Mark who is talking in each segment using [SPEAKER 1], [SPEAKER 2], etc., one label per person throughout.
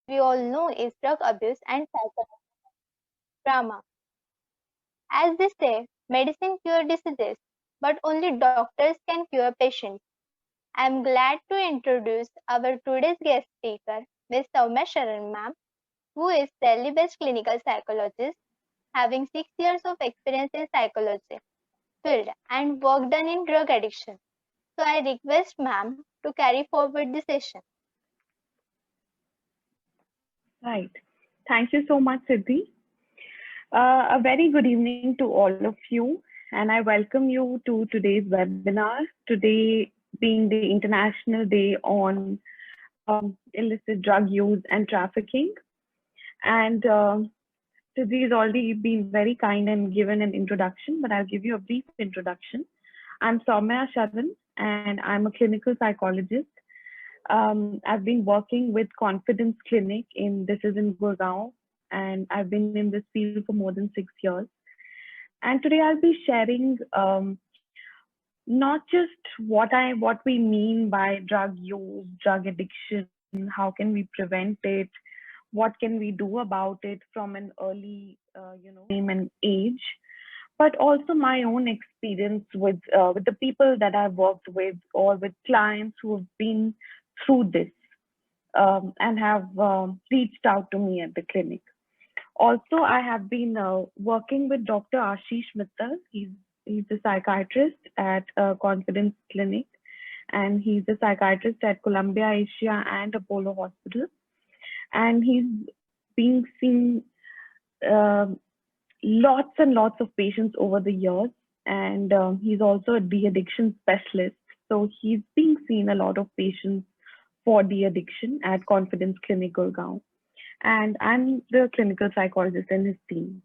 [SPEAKER 1] we all know is drug abuse and psychological trauma. As they say, medicine cures diseases, but only doctors can cure patients. I am glad to introduce our today's guest speaker, Ms. Soumya Sharan ma'am, who is Delhi-based clinical psychologist, having 6 years of experience in psychology field and work done in drug addiction. So I request ma'am to carry forward the session.
[SPEAKER 2] Right. Thank you so much, Siddhi. A very good evening to all of you, and I welcome you to today's webinar. Today being the International Day on Illicit Drug Use and Trafficking. And Siddhi has already been very kind and given an introduction, but I'll give you a brief introduction. I'm Soumya Sharan, and I'm a clinical psychologist. I've been working with Confidence Clinic this is in Gurgaon, and I've been in this field for more than 6 years. And today I'll be sharing not just what we mean by drug use, drug addiction, how can we prevent it, what can we do about it from an early, time and age, but also my own experience with the people that I've worked with or with clients who have been through this and have reached out to me at the clinic. Also, I have been working with Dr. Ashish Mittal. He's a psychiatrist at Confidence Clinic, and he's a psychiatrist at Columbia Asia and Apollo Hospital. And he's being seen lots and lots of patients over the years, and he's also a de-addiction specialist. So he's being seen a lot of patients for de-addiction at Confidence Clinic Gurgaon, and I'm the clinical psychologist in his team.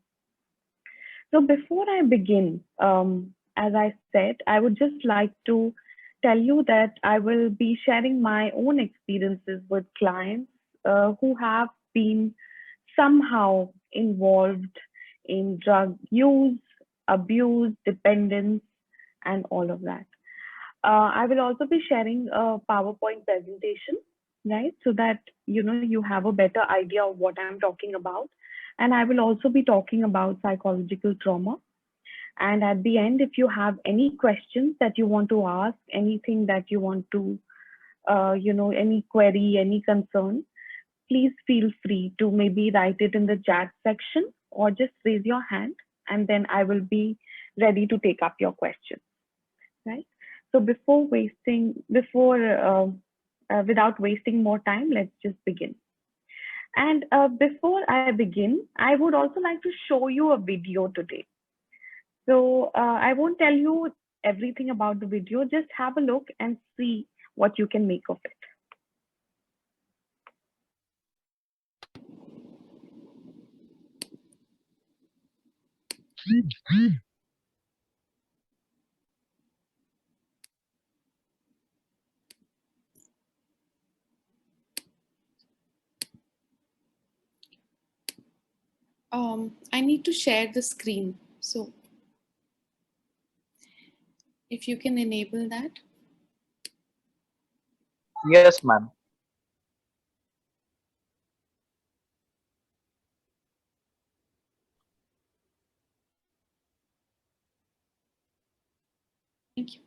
[SPEAKER 2] So before I begin, as I said, I would just like to tell you that I will be sharing my own experiences with clients who have been somehow involved in drug use, abuse, dependence, and all of that. I will also be sharing a PowerPoint presentation, right? So that you have a better idea of what I'm talking about. And I will also be talking about psychological trauma. And at the end, if you have any questions that you want to ask, anything that you want to, any query, any concern, please feel free to maybe write it in the chat section or just raise your hand, and then I will be ready to take up your questions, right? So without wasting more time, let's just begin. And before I begin, I would also like to show you a video today. So I won't tell you everything about the video, just have a look and see what you can make of it.
[SPEAKER 3] I need to share the screen. So if you can enable that.
[SPEAKER 4] Yes, ma'am.
[SPEAKER 3] Thank you.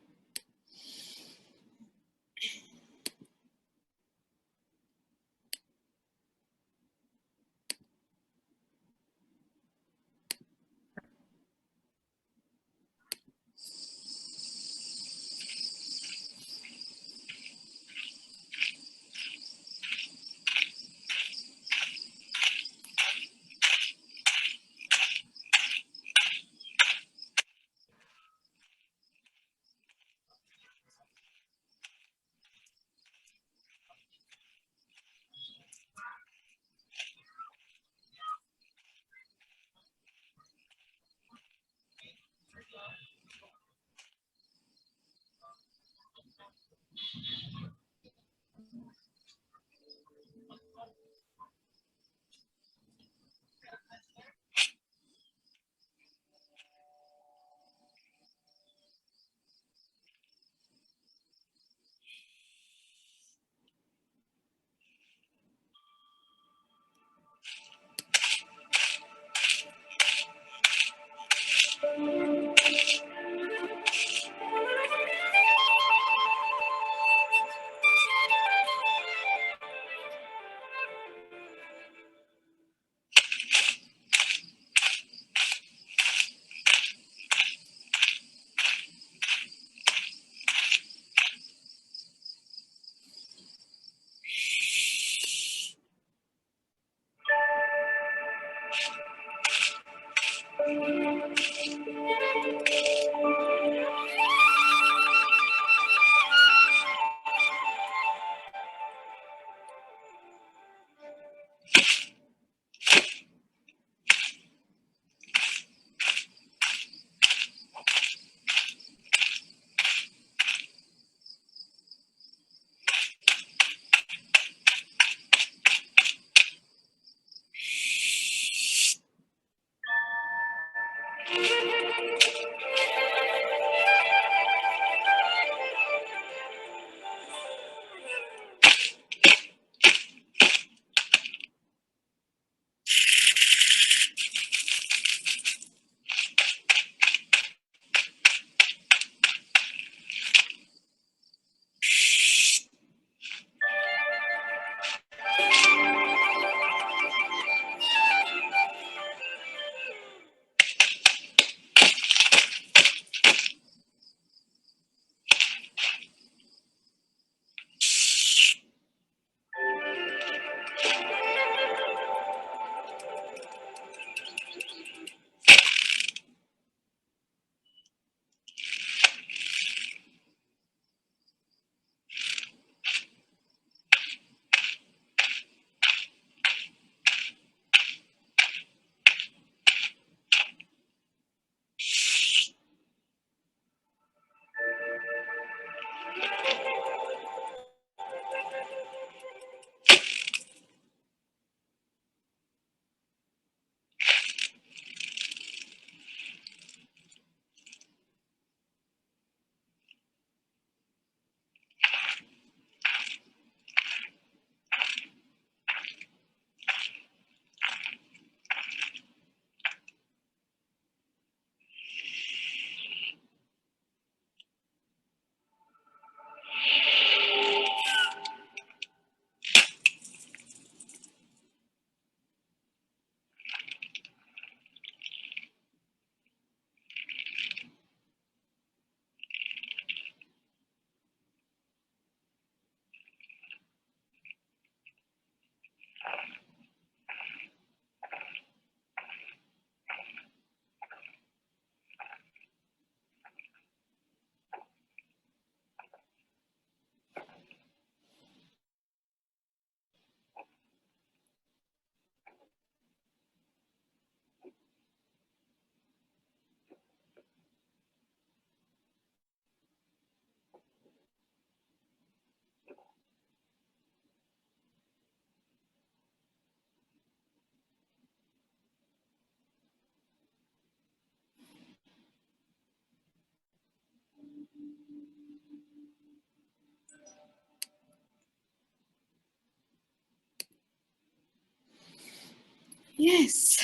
[SPEAKER 3] Yes.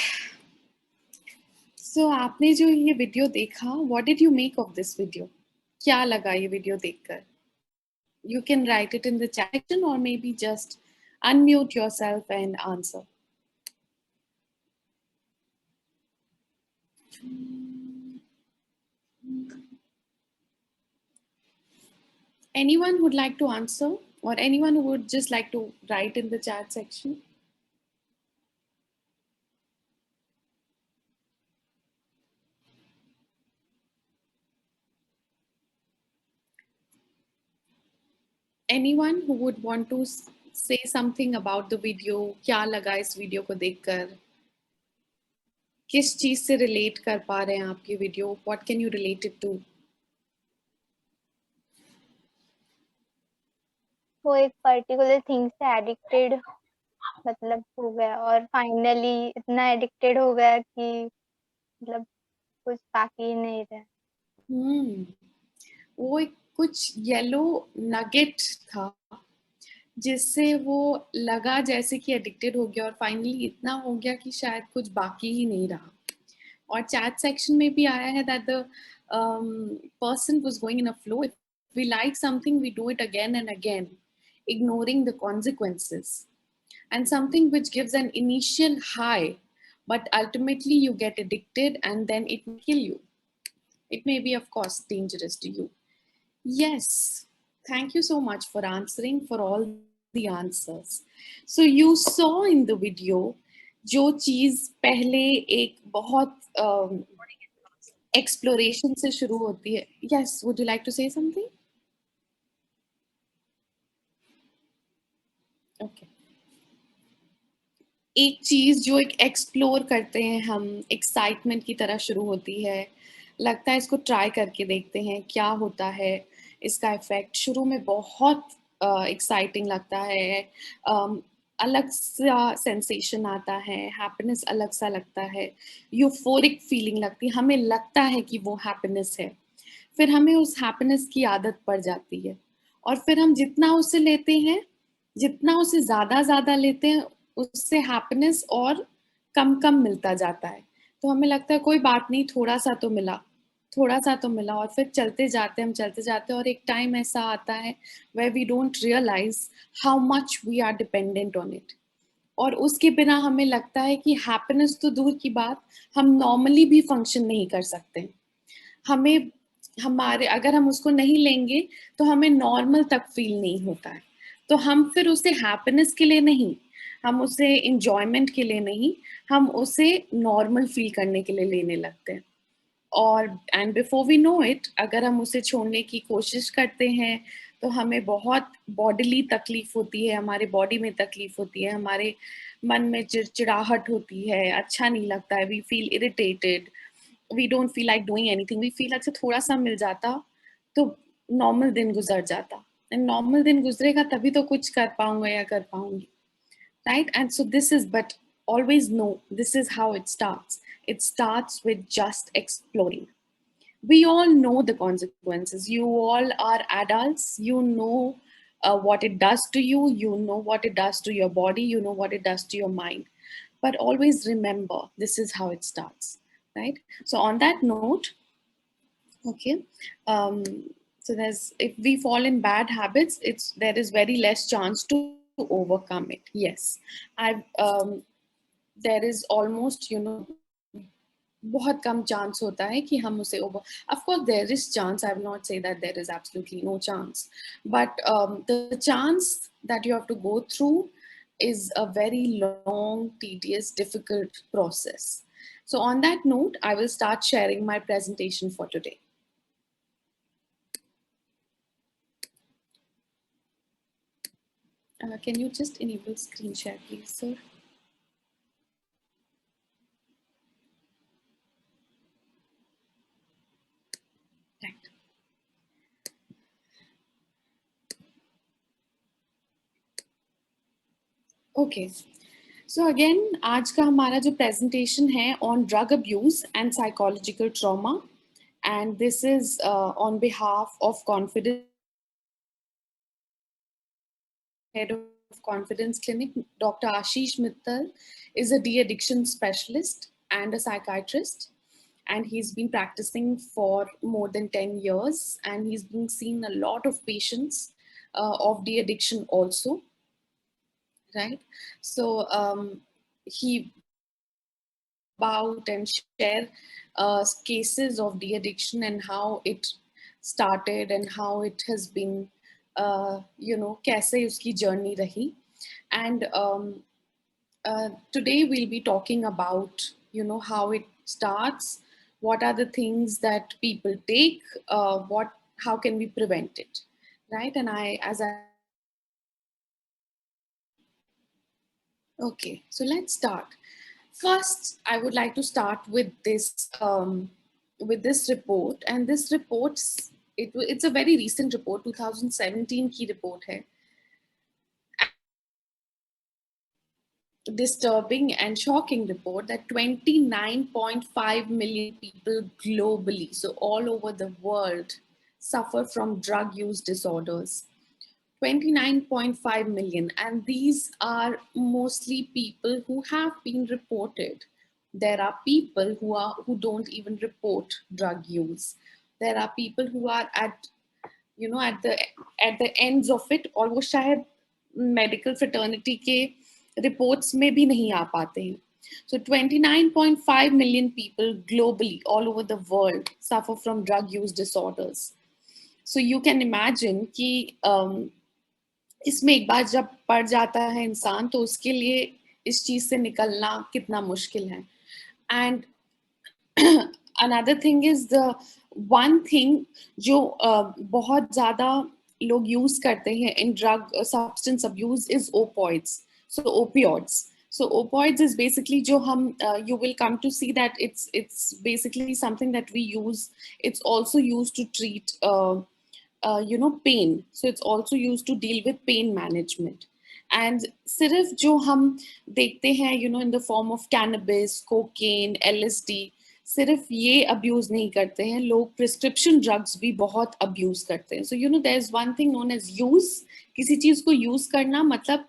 [SPEAKER 3] So आपने जो ये video देखा, what did you make of this video? क्या लगा ये video देखकर? You can write it in the chat section or maybe just unmute yourself and answer. Anyone would like to answer, or anyone who would just like to write in the chat section? Anyone who would want to say something about the video? क्या लगा इस video को देखकर? किस चीज से relate कर पा रहे हैं आप ये video? What can you relate it to?
[SPEAKER 1] वो एक पर्टिकुलर थिंग से एडिक्टेड मतलब हो गया और फाइनली इतना एडिक्टेड हो गया कि मतलब कुछ बाकी ही नहीं रहा।
[SPEAKER 3] वो एक कुछ येलो नगेट था जिससे वो लगा जैसे कि एडिक्टेड हो गया और फाइनली इतना हो गया कि शायद कुछ बाकी ही नहीं रहा। और चैट सेक्शन में भी आया है that the person was going in a flow. If we like something, we do it again and again, ignoring the consequences. And something which gives an initial high, but ultimately you get addicted and then it will kill you. It may be, of course, dangerous to you. Yes, thank you so much for answering, for all the answers. So you saw in the video जो चीज पहले एक बहुत exploration से शुरू होती है. Yes, would you like to say something? Okay. एक चीज जो एक एक्सप्लोर करते हैं हम, एक्साइटमेंट की तरह शुरू होती है, लगता है इसको ट्राई करके देखते हैं क्या होता है, इसका इफेक्ट शुरू में बहुत एक्साइटिंग लगता है. अलग सा सेंसेशन आता है, हैप्पीनेस अलग सा लगता है, यूफोरिक फीलिंग लगती है, हमें लगता है कि वो हैप्पीनेस है. फिर हमें उस हैप्पीनेस की आदत पड़ जाती है, और फिर हम जितना उसे लेते हैं, जितना उसे ज्यादा लेते हैं, उससे हैप्पीनेस और कम कम मिलता जाता है. तो हमें लगता है कोई बात नहीं, थोड़ा सा तो मिला, थोड़ा सा तो मिला, और फिर चलते जाते हैं, हम चलते जाते हैं, और एक टाइम ऐसा आता है where we don't realize how much we are dependent on it. और उसके बिना हमें लगता है कि हैप्पीनेस तो दूर की बात, हम नॉर्मली भी फंक्शन नहीं कर सकते. हमें, हमारे, अगर हम उसको नहीं लेंगे तो हमें नॉर्मल तक फील नहीं होता है. तो हम फिर उसे हैप्पीनेस के लिए नहीं, हम उसे इंजॉयमेंट के लिए नहीं, हम उसे नॉर्मल फील करने के लिए लेने लगते हैं. और and before we know it, अगर हम उसे छोड़ने की कोशिश करते हैं तो हमें बहुत बॉडीली तकलीफ होती है, हमारे बॉडी में तकलीफ होती है, हमारे मन में चिड़चिड़ाहट होती है, अच्छा नहीं लगता है, we feel irritated, we don't feel like doing anything, we feel अच्छा थोड़ा सा मिल जाता तो नॉर्मल दिन गुजर जाता. एंड नॉर्मल दिन गुजरेगा तभी तो कुछ कर पाऊंगा या कर पाऊंगी, right? And so this is, but always know this is how it starts. It starts with just exploring. We all know the consequences, you all are adults, you know what it does to you, you know what it does to your body, you know what it does to your mind. But always remember, this is how it starts, right? So on that note, okay, um, so there's, if we fall in bad habits, it's, there is very less chance to overcome it. Yes, I've there is almost, you know, बहुत कम chance होता है कि हम उसे over, of course there is chance, I will not say that there is absolutely no chance, but the chance that you have to go through is a very long, tedious, difficult process. So on that note, I will start sharing my presentation for today. Can you just enable screen share, please, sir? Right. Okay. So again, आज का हमारा जो presentation है on drug abuse and psychological trauma, and this is on behalf of Confidence, head of Confidence Clinic. Dr. Ashish Mittal is a de-addiction specialist and a psychiatrist, and he's been practicing for more than 10 years, and he's been seeing a lot of patients of de-addiction also, right? So he about and share cases of de-addiction and how it started and how it has been, you know, kaise uski journey rahi. And today we'll be talking about, you know, how it starts, what are the things that people take, what, how can we prevent it, right? And I, as I, okay, so let's start. First, I would like to start with this report, and this report, it's a very recent report, 2017 की report है. Disturbing and shocking report that 29.5 million people globally, so all over the world, suffer from drug use disorders. 29.5 million, and these are mostly people who have been reported. There are people who don't even report drug use. There are people who are at, you know, at the ends of it, और वो शायद medical fraternity के reports में भी नहीं आ पाते हैं. So 29.5 million people globally, all over the world, suffer from drug use disorders. So you can imagine कि इसमें एक बार जब पड़ जाता है इंसान, तो उसके लिए इस चीज से निकलना कितना मुश्किल है. And another thing is the one thing जो बहुत ज़्यादा लोग यूज करते हैं in drug substance abuse is opioids. So opioids. So opioids is basically जो हम you will come to see that it's basically something that we use. It's also used to treat pain. So it's also used to deal with pain management. And सिर्फ जो हम देखते हैं in the form of cannabis, cocaine, LSD, सिर्फ ये abuse नहीं करते हैं, लोग प्रिस्क्रिप्शन ड्रग्स भी बहुत अब्यूज करते हैं. So there is one thing known as use. किसी चीज को यूज करना मतलब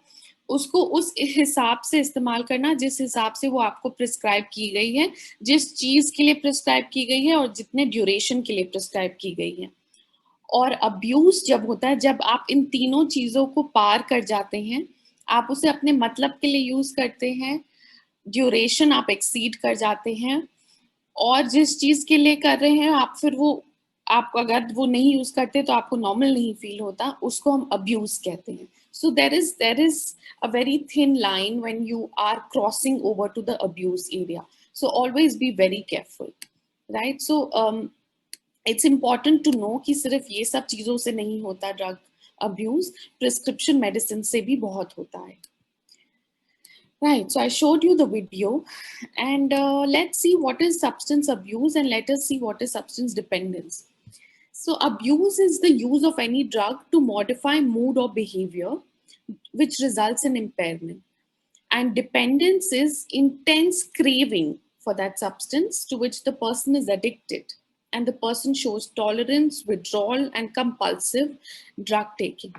[SPEAKER 3] उसको उस हिसाब से इस्तेमाल करना जिस हिसाब से वो आपको प्रिस्क्राइब की गई है, जिस चीज के लिए प्रिस्क्राइब की गई है और जितने ड्यूरेशन के लिए प्रिस्क्राइब की गई है. और अब्यूज जब होता है, जब आप इन तीनों चीजों को पार कर जाते हैं, आप उसे अपने मतलब के लिए यूज करते हैं, ड्यूरेशन आप एक्सीड कर जाते हैं, और जिस चीज के लिए कर रहे हैं आप फिर वो आप अगर वो नहीं यूज करते तो आपको नॉर्मल नहीं फील होता, उसको हम अब्यूज कहते हैं. So there is a very thin line when you are crossing over to the abuse area. So always be very careful, right. So it's important to know कि सिर्फ ये सब चीजों से नहीं होता ड्रग अब्यूज, प्रिस्क्रिप्शन मेडिसिन से भी बहुत होता है. Right, so I showed you the video, and let's see what is substance abuse, and let us see what is substance dependence. So abuse is the use of any drug to modify mood or behavior, which results in impairment. And dependence is intense craving for that substance to which the person is addicted, and the person shows tolerance, withdrawal, and compulsive drug taking.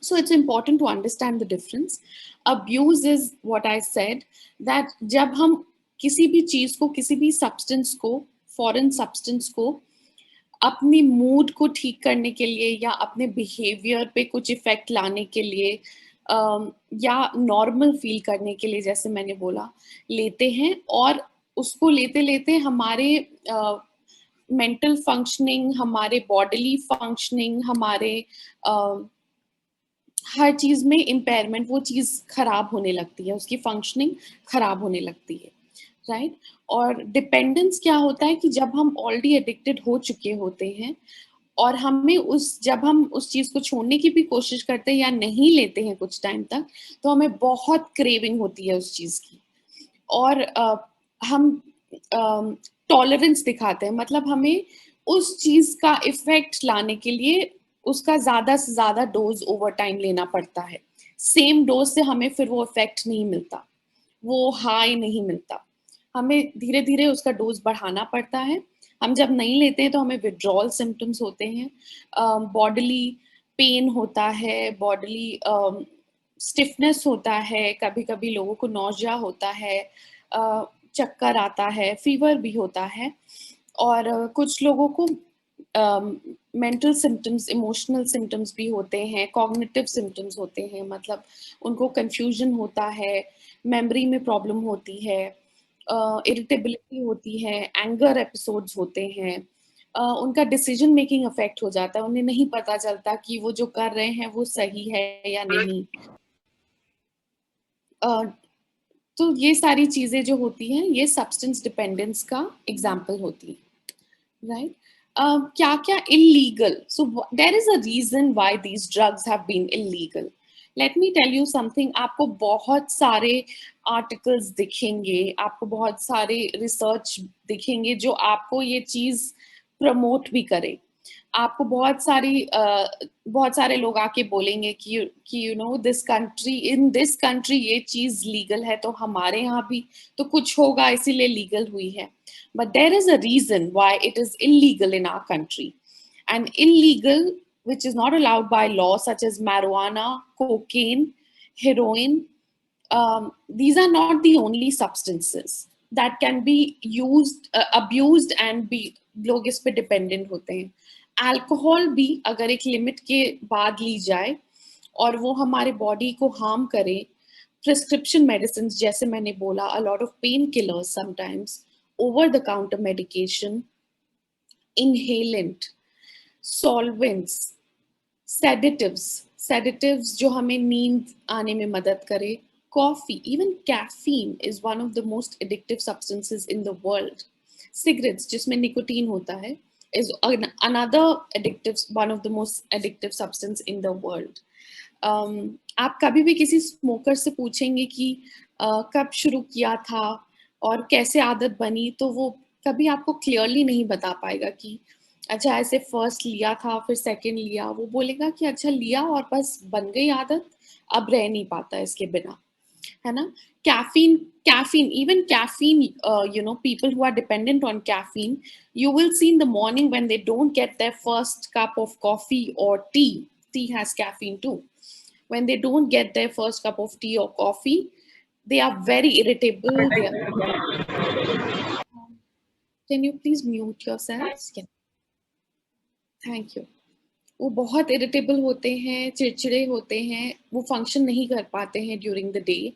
[SPEAKER 3] So it's important to understand the difference. Abuse is what I said, that जब हम किसी भी चीज को, किसी भी substance को, foreign substance को अपनी मूड को ठीक करने के लिए या अपने बिहेवियर पे कुछ इफेक्ट लाने के लिए या नॉर्मल फील करने के लिए, जैसे मैंने बोला, लेते हैं, और उसको लेते लेते हमारे मेंटल फंक्शनिंग, हमारे बॉडीली फंक्शनिंग, हमारे हर चीज में इम्पेयरमेंट, वो चीज खराब होने लगती है, उसकी फंक्शनिंग खराब होने लगती है, राइट. और डिपेंडेंस क्या होता है कि जब हम ऑलरेडी एडिक्टेड हो चुके होते हैं और हमें जब हम उस चीज को छोड़ने की भी कोशिश करते हैं या नहीं लेते हैं कुछ टाइम तक, तो हमें बहुत क्रेविंग होती है उस चीज की, और हम टॉलरेंस दिखाते हैं, मतलब हमें उस चीज का इफेक्ट लाने के लिए उसका ज्यादा से ज्यादा डोज ओवर टाइम लेना पड़ता है. सेम डोज से हमें फिर वो इफेक्ट नहीं मिलता, वो हाई नहीं मिलता, हमें धीरे धीरे उसका डोज बढ़ाना पड़ता है. हम जब नहीं लेते हैं तो हमें विड्रॉल सिम्टम्स होते हैं, बॉडीली पेन होता है, बॉडीली स्टिफनेस होता है, कभी कभी लोगों को नौजिया होता है, चक्कर आता है, फीवर भी होता है, और कुछ लोगों को मेंटल सिम्टम्स, इमोशनल सिम्टम्स भी होते हैं, कॉग्निटिव सिम्टम्स होते हैं, मतलब उनको कंफ्यूजन होता है, मेमोरी में प्रॉब्लम होती है, इरिटेबिलिटी होती है, एंगर एपिसोड्स होते हैं, उनका डिसीजन मेकिंग अफेक्ट हो जाता है, उन्हें नहीं पता चलता कि वो जो कर रहे हैं वो सही है या नहीं. तो ये सारी चीजें जो होती हैं, ये सब्सटेंस डिपेंडेंस का एग्जाम्पल होती है, राइट. क्या क्या illegal, so there is a reason why these drugs have been illegal. Let me tell you something. आपको बहुत सारे आर्टिकल्स दिखेंगे, आपको बहुत सारे रिसर्च दिखेंगे जो आपको ये चीज प्रमोट भी करे. आपको बहुत सारे लोग आके बोलेंगे कि you know this country, in this country ये चीज लीगल है, तो हमारे यहाँ भी तो कुछ होगा इसीलिए लीगल हुई है. But there is a reason why it is illegal in our country. And illegal, which is not allowed by law, such as marijuana, cocaine, heroin, these are not the only substances that can be used, abused and be लोग इस पे dependent होते हैं. Alcohol भी अगर एक limit के बाद ली जाए और वो हमारे बॉडी को हार्म करे, प्रिस्क्रिप्शन मेडिसिन जैसे मैंने बोला, a lot of painkillers sometimes, over the counter medication, inhalant, solvents, sedatives जो हमें नींद आने में मदद करे, coffee, even caffeine is one of the most addictive substances in the world. Cigarettes, जिसमें nicotine होता है, is another addictive, one of the most addictive substance in the world. आप कभी भी किसी स्मोकर से पूछेंगे कि कब शुरू किया था और कैसे आदत बनी, तो वो कभी आपको क्लियरली नहीं बता पाएगा कि अच्छा ऐसे फर्स्ट लिया था फिर सेकंड लिया. वो बोलेगा कि अच्छा लिया और बस बन गई आदत, अब रह नहीं पाता इसके बिना, है ना. Caffeine, even caffeine, people who are dependent on caffeine, you will see in the morning when they don't get their first cup of coffee or tea has caffeine too. When they don't get their first cup of tea or coffee, they are very irritable. Can you please mute yourselves? Yeah. Thank you. वो बहुत irritable होते हैं, चिड़चिड़े होते हैं, वो function नहीं कर पाते हैं during the day.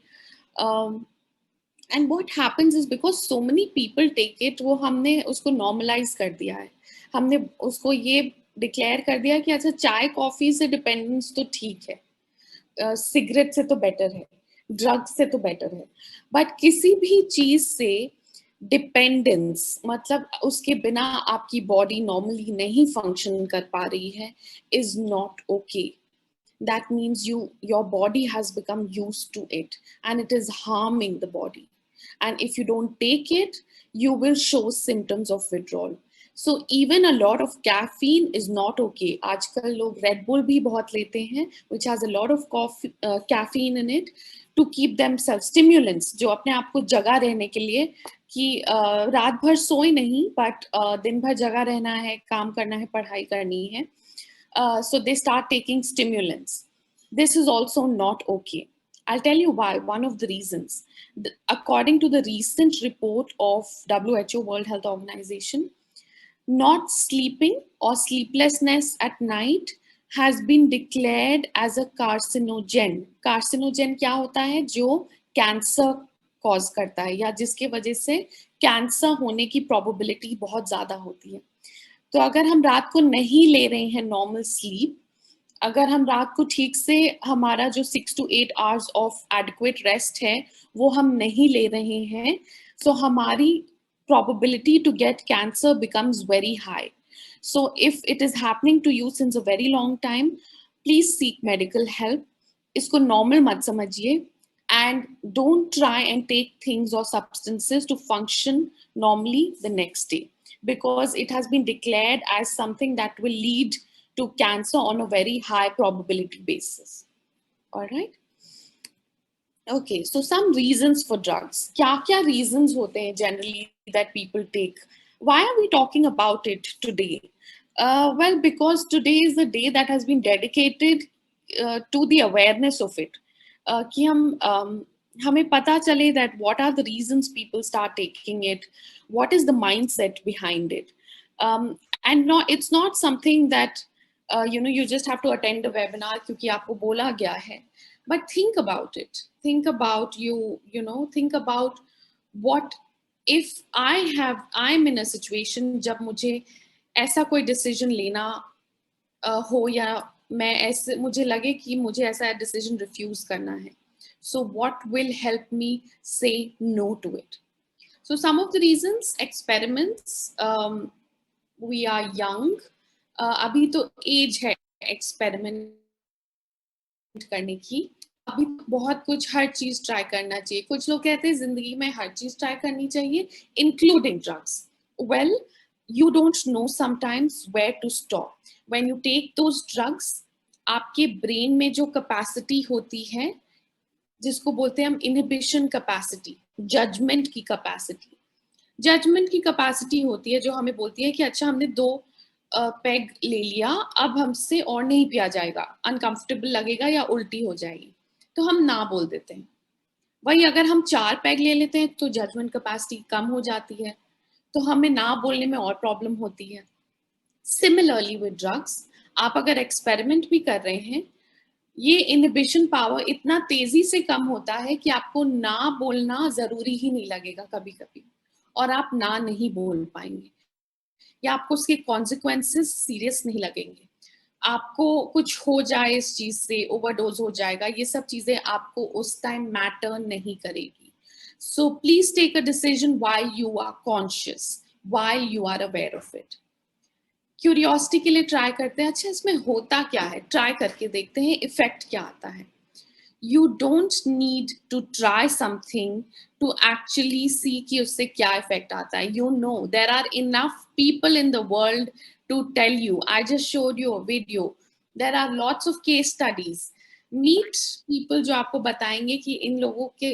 [SPEAKER 3] And what happens is because so many people take it, वो हमने उसको नॉर्मलाइज कर दिया है. हमने उसको ये डिक्लेयर कर दिया कि अच्छा चाय कॉफी से डिपेंडेंस तो ठीक है, सिगरेट से तो बेटर है, ड्रग्स से तो बेटर है, बट किसी भी चीज से डिपेंडेंस मतलब उसके बिना आपकी बॉडी नॉर्मली नहीं फंक्शन कर पा रही है is not okay. That means your body has become used to it and it is harming the body, and if you don't take it you will show symptoms of withdrawal. So even a lot of caffeine is not okay. आजकल लोग Red Bull भी बहुत लेते हैं which has a lot of caffeine in it to keep themselves stimulants, जो अपने आप को जगा रहने के लिए कि रात भर सोए नहीं but दिन भर जगा रहना है, काम करना है, पढ़ाई करनी है. So they start taking stimulants. This is also not okay. I'll tell you why. One of the reasons, according to the recent report of WHO, World Health Organization, not sleeping or sleeplessness at night has been declared as a carcinogen. Carcinogen क्या होता है? जो cancer cause करता है या जिसके वजह से कैंसर होने की प्रोबेबिलिटी बहुत ज्यादा होती है. तो अगर हम रात को नहीं ले रहे हैं नॉर्मल स्लीप, अगर हम रात को ठीक से हमारा जो 6 to 8 hours of adequate rest है वो हम नहीं ले रहे हैं, सो हमारी probability to get cancer becomes very high. So if it is happening to you since a very long time, please seek medical help. इसको normal मत समझिए and don't try and take things or substances to function normally the next day, because it has been declared as something that will lead to cancer on a very high probability basis. All right. Okay, so some reasons for drugs. क्या reasons होते हैं generally that people take? Why are we talking about it today? Well, because today is the day that has been dedicated to the awareness of it. कि हमें पता चले that what are the reasons people start taking it, what is the mindset behind it, and it's not something that you just have to attend a webinar क्योंकि आपको बोला गया है. But think about it. Think about think about what if I'm in a situation जब मुझे ऐसा कोई decision लेना हो या मैं ऐसे मुझे लगे कि मुझे ऐसा decision refuse करना है. So what will help me say no to it? So some of the reasons, experiments, we are young. अभी तो age है experiment करने की. अभी बहुत कुछ हर चीज ट्राई करना चाहिए. कुछ लोग कहते हैं जिंदगी में हर चीज ट्राई करनी चाहिए, including drugs. Well, you don't know sometimes where to stop. When you take those drugs, आपके ब्रेन में जो कैपेसिटी होती है जिसको बोलते हैं हम इनहिबिशन कैपेसिटी, जजमेंट की कैपेसिटी. जजमेंट की कैपेसिटी होती है जो हमें बोलती है कि अच्छा हमने 2 पैग ले लिया, अब हमसे और नहीं पिया जाएगा, अनकंफर्टेबल लगेगा या उल्टी हो जाएगी, तो हम ना बोल देते हैं. वही अगर हम 4 पैग ले लेते हैं तो जजमेंट कैपेसिटी कम हो जाती है, तो हमें ना बोलने में और प्रॉब्लम होती है. सिमिलरली विद ड्रग्स, आप अगर एक्सपेरिमेंट भी कर रहे हैं, ये इनहिबिशन पावर इतना तेजी से कम होता है कि आपको ना बोलना जरूरी ही नहीं लगेगा कभी कभी, और आप ना नहीं बोल पाएंगे या आपको उसके कॉन्सिक्वेंसेस सीरियस नहीं लगेंगे. आपको कुछ हो जाए इस चीज से, ओवरडोज हो जाएगा, ये सब चीजें आपको उस टाइम मैटर नहीं करेगी. So please take a decision while you are conscious, while you are aware of it. Curiosity के लिए ट्राई करते हैं, अच्छा इसमें होता क्या है, ट्राई करके देखते हैं इफेक्ट क्या आता है. You don't need to try something to actually see कि उससे क्या इफेक्ट आता है. You know there are enough people in the world to tell you. I just showed you a video. There are lots of case studies. Meet people जो आपको बताएंगे कि इन लोगों के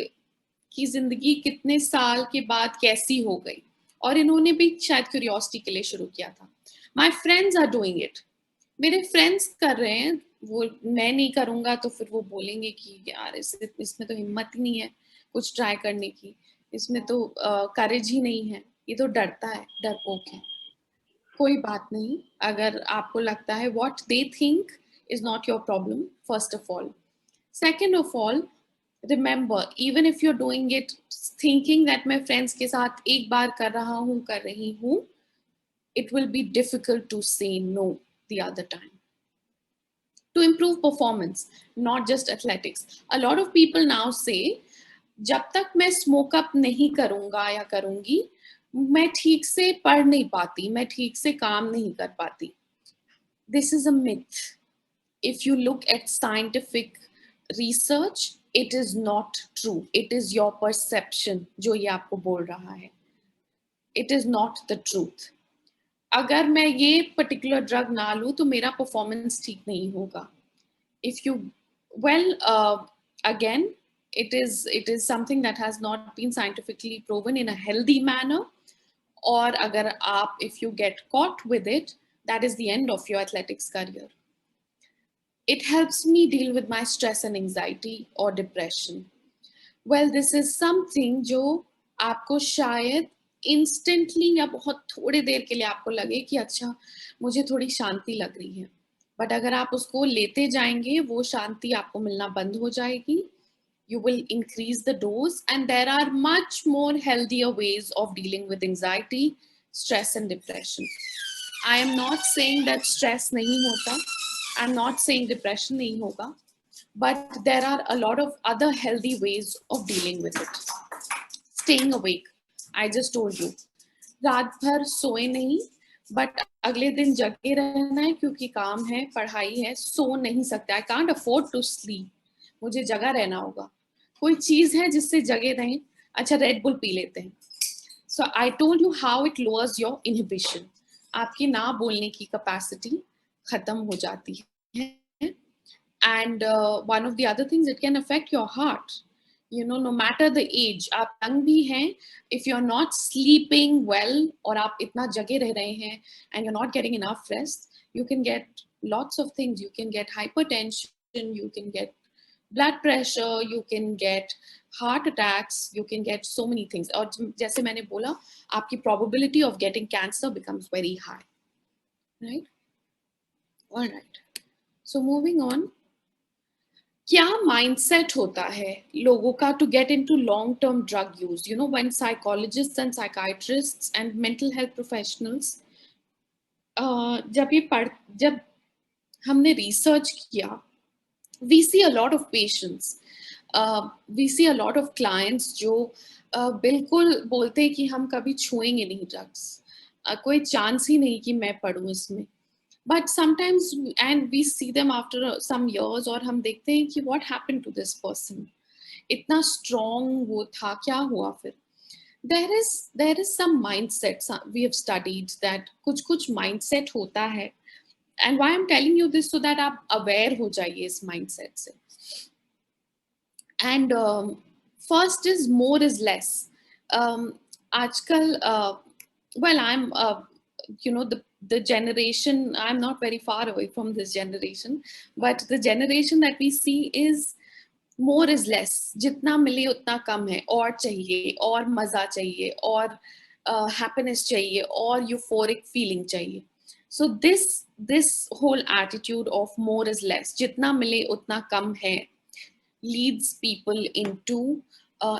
[SPEAKER 3] की जिंदगी कितने साल के बाद कैसी हो गई, और इन्होंने भी शायद क्यूरियोसिटी के लिए शुरू किया था. My friends are doing it. मेरे फ्रेंड्स कर रहे हैं, वो मैं नहीं करूंगा तो फिर वो बोलेंगे कि यार इसमें तो हिम्मत ही नहीं है कुछ ट्राई करने की, इसमें तो करेज ही नहीं है, ये तो डरता है, डरपोक है. कोई बात नहीं, अगर आपको लगता है what they think is not your problem, first of all. Second of all, remember even if you are doing it thinking that मैं फ्रेंड्स के साथ एक बार कर रहा हूँ, कर रही हूँ, it will be difficult to say no the other time. To improve performance, not just athletics. A lot of people now say, जब तक मैं स्मोक अप नहीं करूंगा या करूंगी, मैं ठीक से पढ़ नहीं पाती, मैं ठीक से काम नहीं कर पाती. This is a myth. If you look at scientific research, it is not true. It is your perception जो ये आपको बोल रहा है. It is not the truth. अगर मैं ये पर्टिकुलर ड्रग ना लूँ तो मेरा परफॉर्मेंस ठीक नहीं होगा. If you, well, again, it is something that has not been scientifically proven in a healthy manner. और अगर आप, if you get caught with it, that is the end of your athletics career. It helps me deal with my stress and anxiety or depression. Well, this is something जो आपको शायद instantly या बहुत थोड़ी देर के लिए आपको लगे कि अच्छा मुझे थोड़ी शांति लग रही है, बट अगर आप उसको लेते जाएंगे वो शांति आपको मिलना बंद हो जाएगी. You will increase the dose, and there are much more healthier ways of dealing with anxiety, stress and depression. I am not saying that stress nahi hota, I'm not saying depression nahi hoga, but there are a lot of other healthy ways of dealing with it. Staying awake, I just told you, रात भर सोए नहीं, but अगले दिन जगे रहना है क्योंकि काम है, पढ़ाई है, सो नहीं सकते. I can't afford to sleep, मुझे जगा रहना होगा. कोई चीज है जिससे जगे रहें, अच्छा रेड बुल पी लेते हैं. So I told you how it lowers your inhibition. आपकी ना बोलने की कैपेसिटी खत्म हो जाती है. And one of the other things, it can affect your heart. You know, no matter the age, आप यंग भी हैं, if you're not sleeping well और आप इतना जगे रह रहे हैं and you're not getting enough rest, you can get lots of things. You can get hypertension, you can get blood pressure, you can get heart attacks, you can get so many things. और जैसे मैंने बोला, आपकी probability of getting cancer becomes very high, right? All right. So moving on. क्या mindset होता है लोगों का to get into long term drug use? You know, when psychologists and psychiatrists and mental health professionals, जब हमने research किया, we see a lot of patients, we see a lot of clients जो बिल्कुल बोलते हैं कि हम कभी छुएंगे नहीं ड्रग्स, कोई चांस ही नहीं कि मैं पढ़ूं इसमें. But sometimes, and we see them after some years, और हम देखते हैं कि what happened to this person? इतना strong वो था, क्या हुआ फिर? There is some mindset we have studied that कुछ mindset होता है, and why I'm telling you this, so that आप aware हो जाइए इस mindset से. And first is more is less. आजकल, well, I'm you know, the generation, I'm not very far away from this generation, but the generation that we see is more is less. जितना मिले उतना कम है, और चाहिए, और मजा चाहिए, और happiness चाहिए, और euphoric feeling चाहिए. So this whole attitude of more is less, जितना मिले उतना कम है, leads people into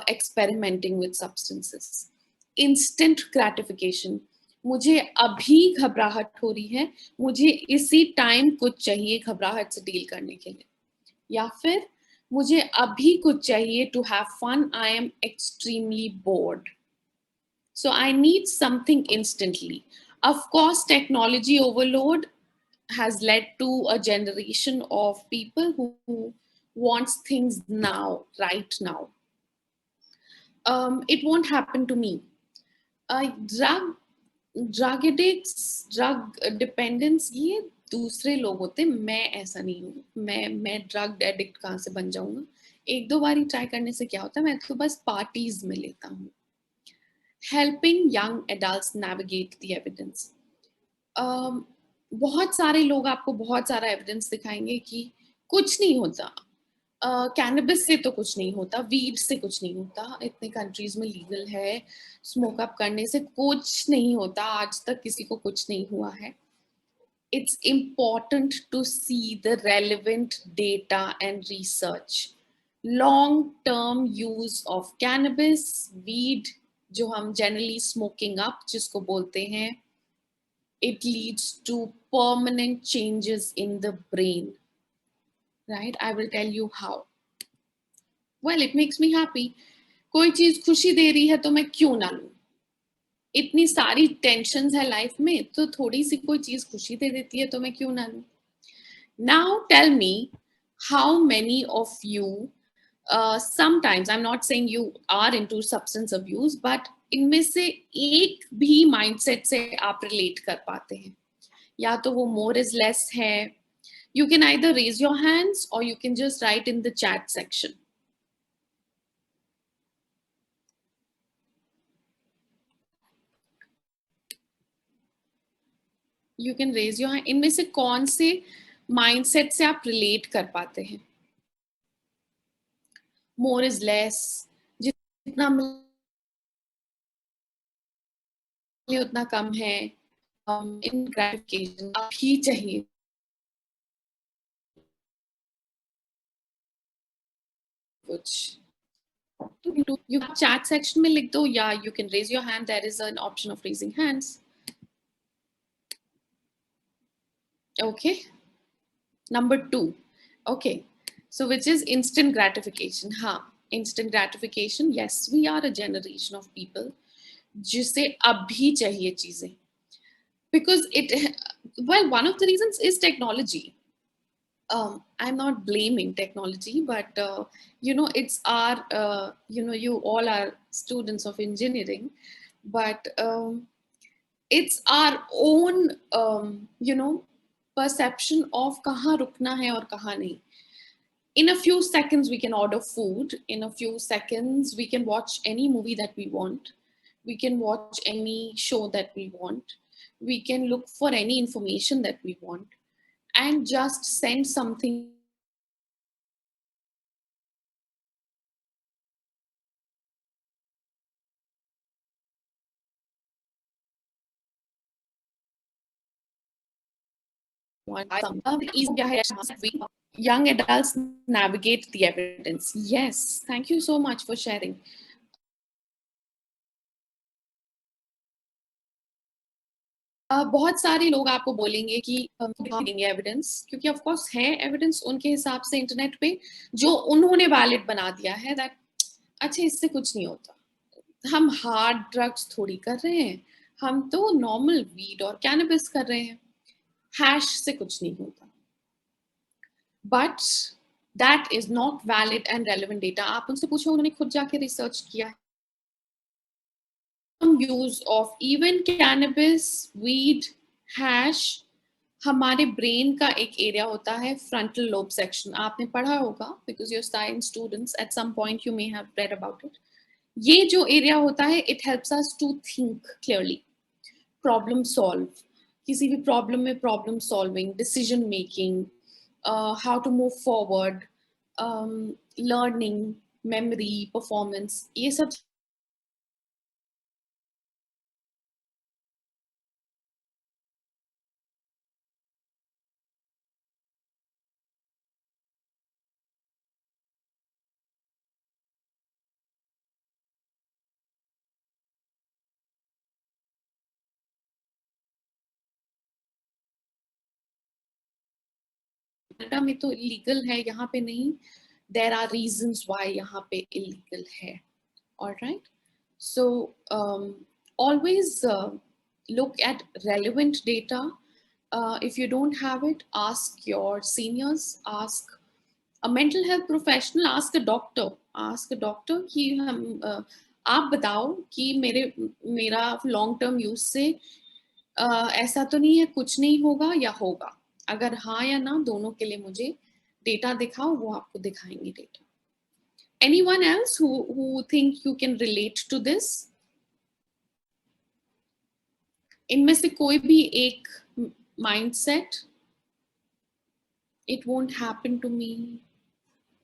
[SPEAKER 3] experimenting with substances. Instant gratification. मुझे अभी घबराहट हो रही है, मुझे इसी टाइम कुछ चाहिए घबराहट से डील करने के लिए, या फिर मुझे अभी कुछ चाहिए to have fun, I am extremely bored, so I need something instantly. Of course, technology overload has led to a generation of people who wants things now, right now. It won't happen to me. Drug addicts, drug dependence, ये दूसरे लोग होते हैं, मैं ऐसा नहीं हूँ. मैं ड्रग एडिक्ट कहाँ से बन जाऊंगा? एक दो बारी ट्राई करने से क्या होता है, मैं तो बस पार्टीज में लेता हूँ. Helping young adults navigate the evidence. बहुत सारे लोग आपको बहुत सारा एविडेंस दिखाएंगे कि कुछ नहीं होता, कैनबिस से तो कुछ नहीं होता, वीड से कुछ नहीं होता, इतने कंट्रीज में लीगल है, स्मोक अप करने से कुछ नहीं होता, आज तक किसी को कुछ नहीं हुआ है. It's important to see the relevant data and research. Long term use of cannabis, weed, जो हम generally smoking up जिसको बोलते हैं, it leads to permanent changes in the brain, right? I will tell you how. Well, it makes me happy. कोई चीज खुशी दे रही है तो मैं क्यों ना लूं? इतनी सारी टेंशन्स है लाइफ में, तो थोड़ी सी कोई चीज खुशी दे देती है तो मैं क्यों ना लूं? Now tell me, how many of you, sometimes, I'm not saying you are into substance abuse, but इनमें से एक भी mindset से आप relate कर पाते हैं? या तो वो more is less है. You can either raise your hands or you can just write in the chat section. You can raise your hand. इनमें से कौन से mindset से आप relate कर पाते हैं? More is less. जितना मिले उतना कम है. इन ग्रेटिफिकेशन अभी चाहिए कुछ. You chat section में लिख दो, या you can raise your hand. There is an option of raising hands. Okay. Number 2. Okay. So which is instant gratification. हाँ, instant gratification. Yes, we are a generation of people जिसे अभी चाहिए चीजें. Because well, one of the reasons is technology. I'm not blaming technology, but it's our, you all are students of engineering, but it's our own, perception of कहाँ रुकना है और कहाँ नहीं. In a few seconds, we can order food. In a few seconds, we can watch any movie that we want. We can watch any show that we want. We can look for any information that we want and just send something young adults navigate the evidence. Yes, thank you so much for sharing. बहुत सारे लोग आपको बोलेंगे कि देंगे evidence, क्योंकि of course है evidence उनके हिसाब से इंटरनेट पे जो उन्होंने वैलिड बना दिया है, दैट अच्छा इससे कुछ नहीं होता, हम हार्ड ड्रग्स थोड़ी कर रहे हैं, हम तो नॉर्मल वीड और कैनबिस कर रहे हैं, हैश से कुछ नहीं होता. But that is not valid and relevant data. आप उनसे पूछो, उन्होंने खुद जाके रिसर्च किया है. Use of even cannabis, weed, hash, हमारे ब्रेन का एक एरिया होता है फ्रंटल लोब सेक्शन. आपने पढ़ा होगा, because your science students, at some point you may have read about it. ये जो एरिया होता है, it helps us to think clearly, problem solve, किसी भी प्रॉब्लम में problem solving, decision making, how to move forward, learning, memory, performance, ये सब Canada में तो इलीगल है, यहाँ पे नहीं. There are reasons why यहाँ पे illegal है. All right. So always look at relevant data. If you don't have it, ask your seniors, ask a mental health professional, ask a doctor. Ask a doctor कि हम आप बताओ कि मेरा long term use से ऐसा तो नहीं है, कुछ नहीं होगा या होगा. अगर हाँ या ना दोनों के लिए मुझे डेटा दिखाओ, वो आपको दिखाएंगे data. Anyone else who think you can relate to this? इनमें से कोई भी एक mindset, it won't happen to me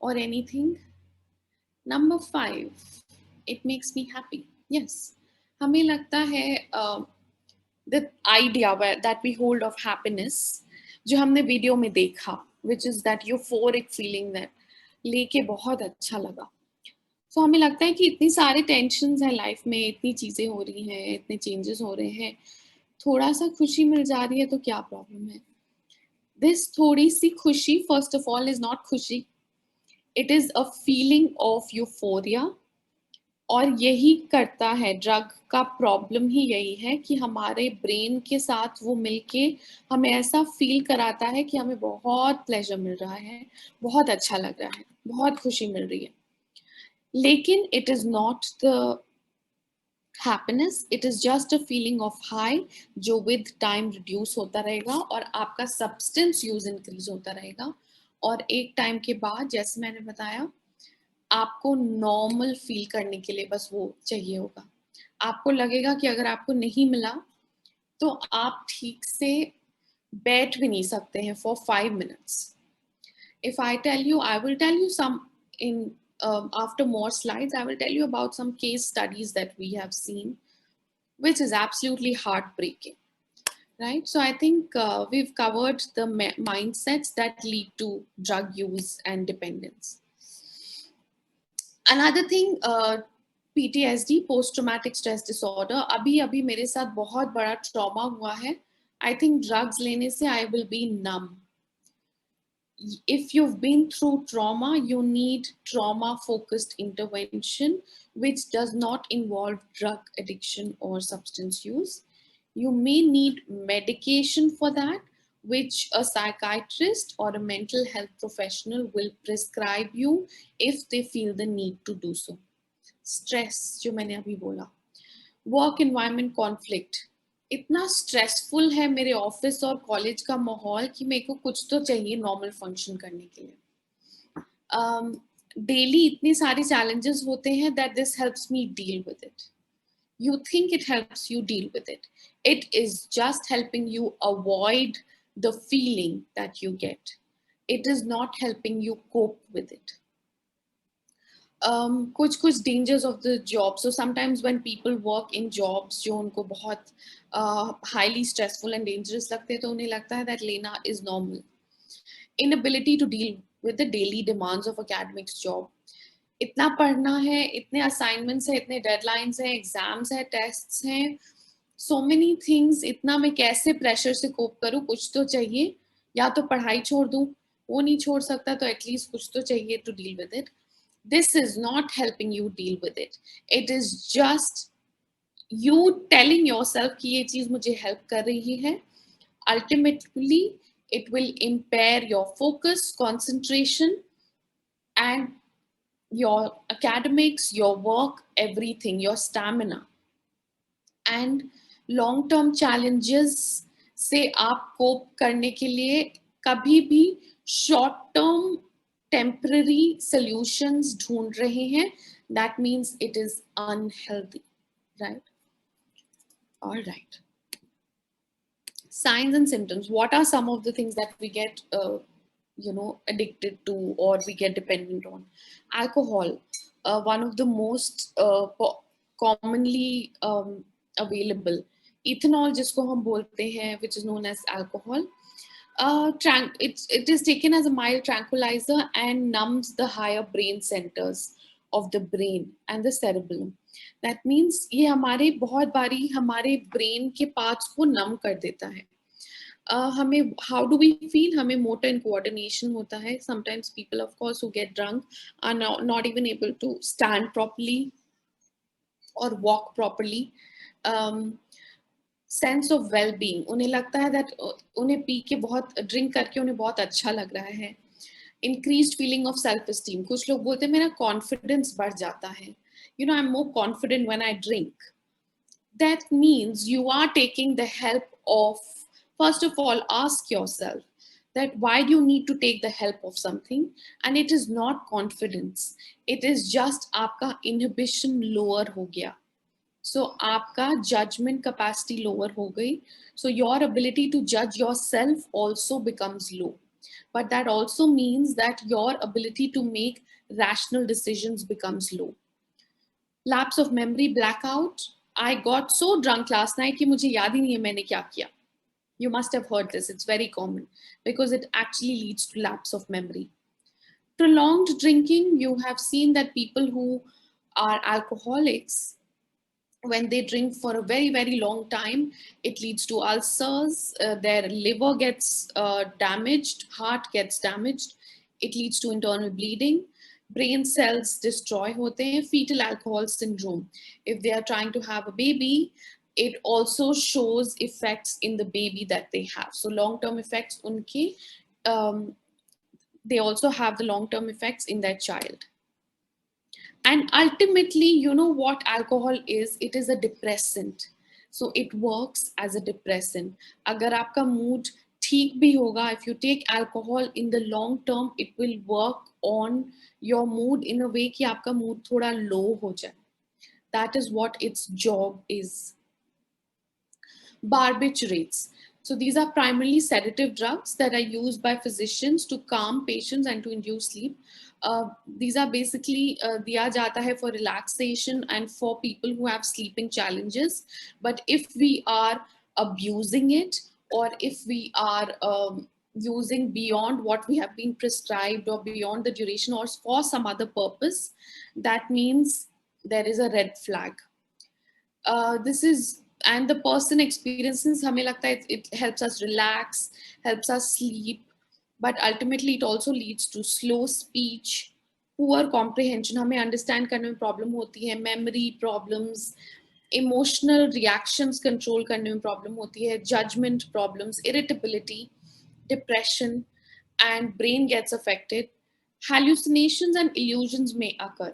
[SPEAKER 3] or anything. Number 5, it makes me happy. Yes, हमें लगता है the idea that we hold of happiness, जो हमने वीडियो में देखा, which is that euphoric feeling that लेके बहुत अच्छा लगा. तो हमें लगता है कि इतनी सारे टेंशन्स हैं लाइफ में, इतनी चीज़ें हो रही हैं, इतने चेंजेस हो रहे हैं, थोड़ा सा खुशी मिल जा रही है तो क्या प्रॉब्लम है. दिस थोड़ी सी खुशी first of all is not खुशी, it is a feeling of euphoria. और यही करता है ड्रग का प्रॉब्लम ही यही है कि हमारे ब्रेन के साथ वो मिलके हमें ऐसा फील कराता है कि हमें बहुत प्लेजर मिल रहा है, बहुत अच्छा लग रहा है, बहुत खुशी मिल रही है. लेकिन it is not the happiness, it is just a feeling of high जो with time reduce होता रहेगा और आपका substance use increase होता रहेगा. और एक टाइम के बाद जैसे मैंने बताया आपको नॉर्मल फील करने के लिए बस वो चाहिए होगा. आपको लगेगा कि अगर आपको नहीं मिला तो आप ठीक से बैठ भी नहीं सकते हैं for 5 minutes. If I tell you, I will tell you some in after more slides, I will tell you about some case studies that we have seen, which is absolutely heartbreaking, right? So I think we've covered the mindsets that lead to drug use and dependence. Another thing, PTSD, post-traumatic stress disorder. अभी मेरे साथ बहुत बड़ा trauma हुआ है. I think drugs लेने से I will be numb. If you've been through trauma, you need trauma-focused intervention, which does not involve drug addiction or substance use. You may need medication for that, which a psychiatrist or a mental health professional will prescribe you if they feel the need to do so. Stress, जो मैंने अभी बोला. Work environment conflict. इतना stressful है मेरे office और college का माहौल कि मेरे को कुछ तो चाहिए नॉर्मल फंक्शन करने के लिए. डेली इतने सारे चैलेंजेस होते हैं that this helps me deal with it. You think it helps you deal with it. It is just helping you avoid the feeling that you get. It is not helping you cope with it. कुछ dangers of the job. So sometimes when people work in jobs जो उनको बहुत highly stressful and dangerous लगते हैं तो उन्हें लगता है that लेना is normal. Inability to deal with the daily demands of academics job. इतना पढ़ना है, इतने assignments हैं, इतने deadlines हैं, exams हैं, tests हैं, so many things. इतना मैं कैसे pressure से cope करूँ? कुछ तो चाहिए. या तो पढ़ाई छोड़ दूँ, वो नहीं छोड़ सकता तो at least कुछ तो चाहिए to deal with it. This is not helping you deal with it. It is just you telling yourself कि ये चीज मुझे help कर रही है. Ultimately, it will impair your focus, concentration, and your academics, your work, everything, your stamina. And long-term challenges से आप cope करने के लिए कभी भी short-term temporary solutions ढूंढ रहे हैं, that means it is unhealthy, right? All right. Signs and symptoms. What are some of the things that we get, addicted to or we get dependent on? Alcohol, one of the most commonly available. Ethanol, जिसको हम बोलते हैं, which is known as alcohol. It is taken as a mild tranquilizer and numbs the higher brain centers of the brain and the cerebellum. That means ये हमारे बहुत बारी हमारे brain के parts को numb कर देता है. हमें how do we feel? हमें motor and coordination होता है. Sometimes people of course who get drunk are not even able to stand properly or walk properly. Sense of well-being, उन्हें लगता है that उन्हें पी के बहुत drink करके उन्हें बहुत अच्छा लग रहा है. Increased feeling of self-esteem, कुछ लोग बोलते हैं मेरा confidence बढ़ जाता है. You know, I'm more confident when I drink. That means you are taking the help of, first of all, ask yourself that why do you need to take the help of something, and it is not confidence, it is just आपका inhibition lower हो गया. So आपका judgment capacity lower हो गई. So your ability to judge yourself also becomes low. But that also means that your ability to make rational decisions becomes low. Lapse of memory, blackout. I got so drunk last night कि मुझे याद ही नहीं है मैंने क्या किया. You must have heard this. It's very common because it actually leads to lapse of memory. Prolonged drinking. You have seen that people who are alcoholics, when they drink for a very, very long time, it leads to ulcers. Their liver gets damaged, heart gets damaged. It leads to internal bleeding. Brain cells destroy होते हैं. Fetal alcohol syndrome. If they are trying to have a baby, it also shows effects in the baby that they have. So long-term effects उनके, they also have the long-term effects in their child. And ultimately, you know what alcohol is? It is a depressant. So it works as a depressant. अगर आपका mood ठीक भी होगा, if you take alcohol in the long term, it will work on your mood in a way कि आपका mood थोड़ा low हो जाए. That is what its job is. Barbiturates. So these are primarily sedative drugs that are used by physicians to calm patients and to induce sleep. These are basically दिया जाता है for relaxation and for people who have sleeping challenges. But if we are abusing it, or if we are using beyond what we have been prescribed or beyond the duration or for some other purpose, that means there is a red flag. This is, and the person experiences, हमें लगता है it helps us relax, helps us sleep, but ultimately it also leads to slow speech, poor comprehension, हमें understand करने में problem होती है, memory problems, emotional reactions control करने में problem होती है, judgment problems, irritability, depression, and brain gets affected. Hallucinations and illusions may occur.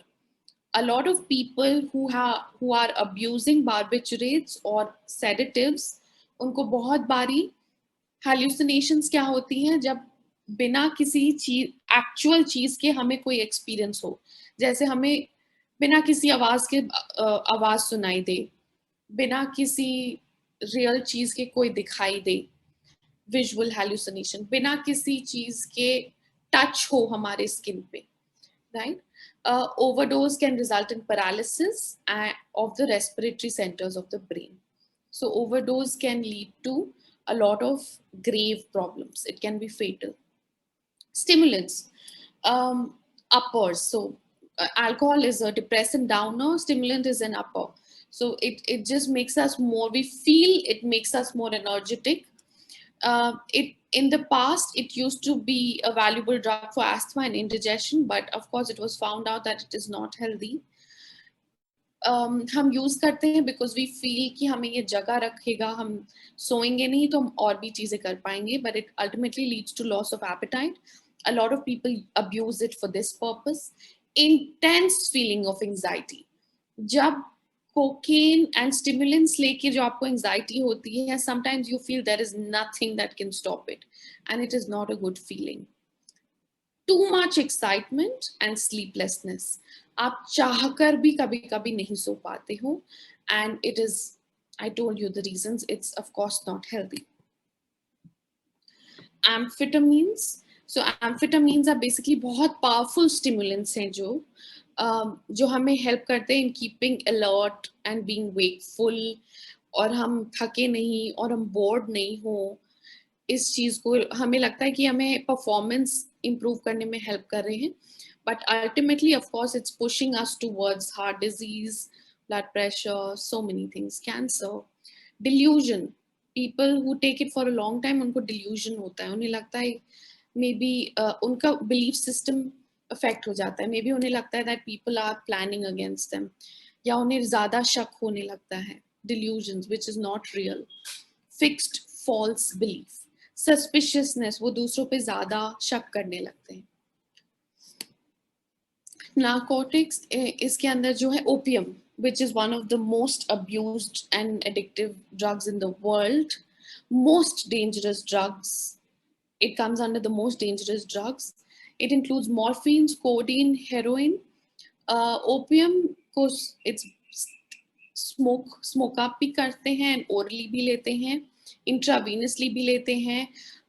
[SPEAKER 3] A lot of people who are abusing barbiturates or sedatives, उनको बहुत बारी hallucinations क्या होती हैं जब बिना किसी चीज एक्चुअल चीज के हमें कोई एक्सपीरियंस हो, जैसे हमें बिना किसी आवाज के आवाज सुनाई दे, बिना किसी रियल चीज के कोई दिखाई दे, विजुअल hallucination, बिना किसी चीज के टच हो हमारे स्किन पे, right? Overdose can result in paralysis of the respiratory centers of the brain. So overdose can lead to a lot of grave problems. It can be fatal. Stimulants, uppers. So alcohol is a depressant downer, stimulant is an upper. So it just makes us more, we feel it makes us more energetic. It in the past it used to be a valuable drug for asthma and indigestion, but of course it was found out that it is not healthy. हम use करते हैं because we feel कि हमें ये जगह रखेगा, हम सोएंगे नहीं तो हम और भी चीजें कर पाएंगे, but it ultimately leads to loss of appetite. A lot of people abuse it for this purpose. Intense feeling of anxiety. जब cocaine and stimulants लेके जो आपको anxiety होती है, sometimes you feel there is nothing that can stop it, and it is not a good feeling. Too much excitement and sleeplessness. आप चाहकर भी कभी कभी नहीं सो पाते हो, and it is, I told you the reasons, it's of course not healthy. Amphetamines. So amphetamines are basically बहुत powerful stimulants हैं जो हमें help करते हैं in keeping alert and being wakeful, और हम थके नहीं और हम bored नहीं हो. इस चीज को हमें लगता है कि हमें performance improve करने में help कर रहे हैं, but ultimately of course it's pushing us towards heart disease, blood pressure, so many things, cancer. Delusion. People who take it for a long time उनको डिल्यूजन होता है, उन्हें लगता है मे बी उनका बिलीफ सिस्टम अफेक्ट हो जाता है, मे बी उन्हें लगता है that people are planning against them, या उन्हें ज़्यादा शक होने लगता है, delusions which is not real, fixed false belief, suspiciousness, वो दूसरों पे ज़्यादा शक करने लगते हैं। नार्कोटिक्स इसके अंदर जो है opium, which is one of the most abused and addictive drugs in the world, most dangerous drugs. It comes under the most dangerous drugs. It includes morphine, codeine, heroin. Opium को it's smoke up भी करते हैं, orally भी लेते हैं, intravenously भी लेते हैं,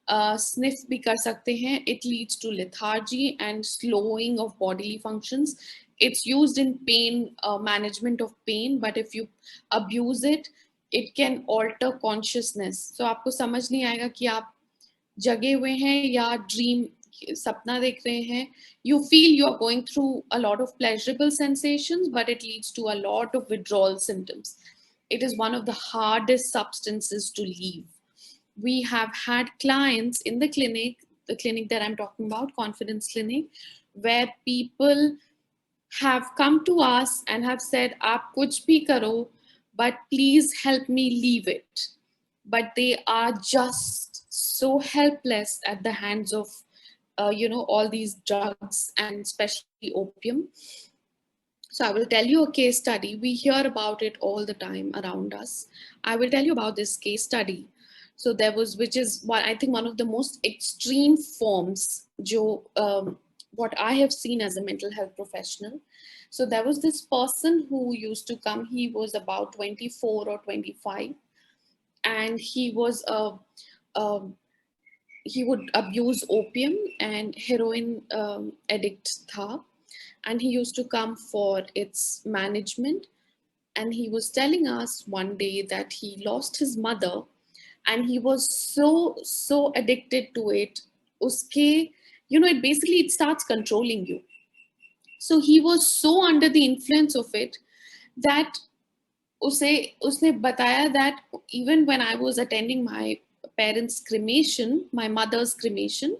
[SPEAKER 3] स्निफ भी कर सकते हैं. It leads to lethargy and slowing of bodily functions. It's used in pain management of pain, but if you abuse it, it can alter consciousness. So आपको समझ नहीं आएगा कि आप जगे हुए हैं या ड्रीम सपना देख रहे हैं. You feel you are going through a lot of pleasurable sensations, but it leads to a lot of withdrawal symptoms. It is one of the hardest substances to leave. We have had clients in the clinic that I'm talking about, Confidence Clinic, where people have come to us and have said, "Aap kuch bhi karo, but please help me leave it." But they are just so helpless at the hands of, all these drugs and especially opium. So I will tell you a case study. We hear about it all the time around us. I will tell you about this case study. So there was, which is one, I think one of the most extreme forms, what I have seen as a mental health professional. So there was this person who used to come. He was about 24 or 25, and um, he would abuse opium and heroin addict tha, and he used to come for its management. And he was telling us one day that he lost his mother, and he was so addicted to it. Uske, it basically it starts controlling you. So he was so under the influence of it that उसने बताया that even when I was attending my parents' cremation, my mother's cremation,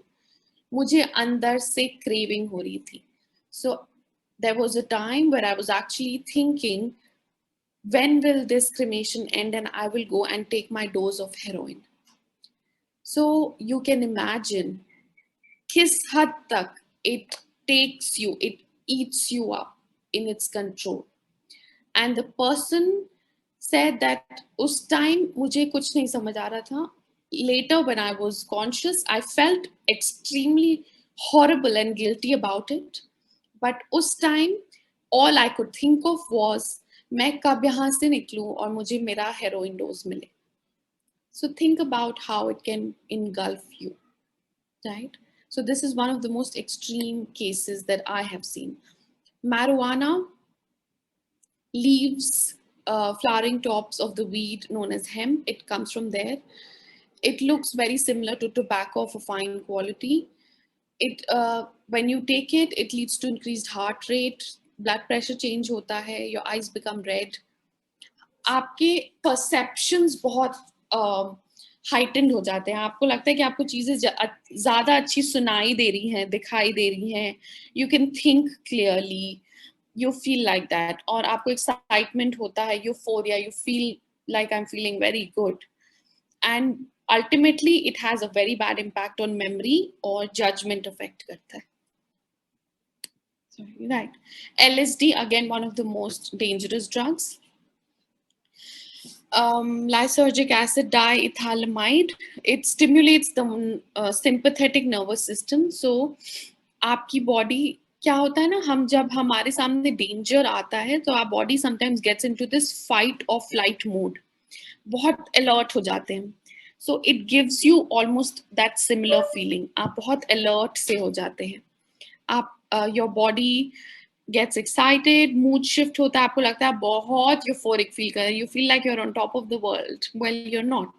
[SPEAKER 3] मुझे अंदर से craving हो रही थी. So there was a time where I was actually thinking, when will this cremation end and I will go and take my dose of heroin. So you can imagine किस हद तक it takes you, it eats you up in its control. And the person said that उस time मुझे कुछ नहीं समझ आ रहा था. Later, when I was conscious, I felt extremely horrible and guilty about it. But उस time, all I could think of was, मैं कब यहाँ से निकलूं और मुझे मेरा heroin dose मिले. So think about how it can engulf you, right? So this is one of the most extreme cases that I have seen. Marijuana leaves flowering tops of the weed known as hemp. It comes from there. It looks very similar to tobacco of a fine quality. When you take it, it leads to increased heart rate, blood pressure change hota hai, your eyes become red. आपके perceptions बहुत heightened हो जाते हैं. आपको लगता है कि आपको चीजें ज़्यादा अच्छी सुनाई दे रही हैं, दिखाई दे रही हैं. You can think clearly. You feel like that. और आपको excitement होता है, euphoria. You feel like I'm feeling very good. And ultimately, it has a very bad impact on memory or judgment affect करता है. Sorry, right. LSD, again, one of the most dangerous drugs. Lysergic acid diethylamide, it stimulates the sympathetic nervous system. So आपकी body, क्या होता है ना, हम जब हमारे सामने danger आता है तो our body sometimes gets into this fight or flight mode. बहुत alert हो जाते हैं. So it gives you almost that similar feeling. आप बहुत alert से हो जाते हैं. आप your body gets excited, mood shift होता है, आपको लगता है आप बहुत euphoric feel कर रहे हैं. You feel like you're on top of the world. Well, you're not.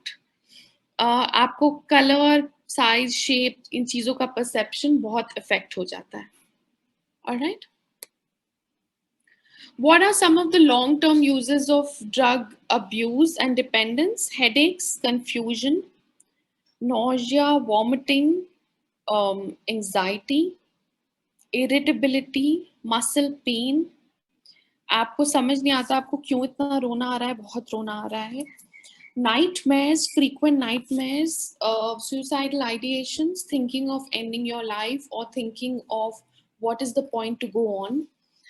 [SPEAKER 3] आपको color, size, shape, इन चीज़ों का perception बहुत affect हो जाता है. All right? What are some of the long-term uses of drug abuse and dependence? Headaches, confusion, nausea, vomiting, anxiety, irritability, muscle pain. आपको समझ नहीं आता आपको क्यों इतना रोना आ रहा है, बहुत रोना आ रहा है. Nightmares, frequent nightmares, suicidal ideations, thinking of ending your life or thinking of what is the point to go on.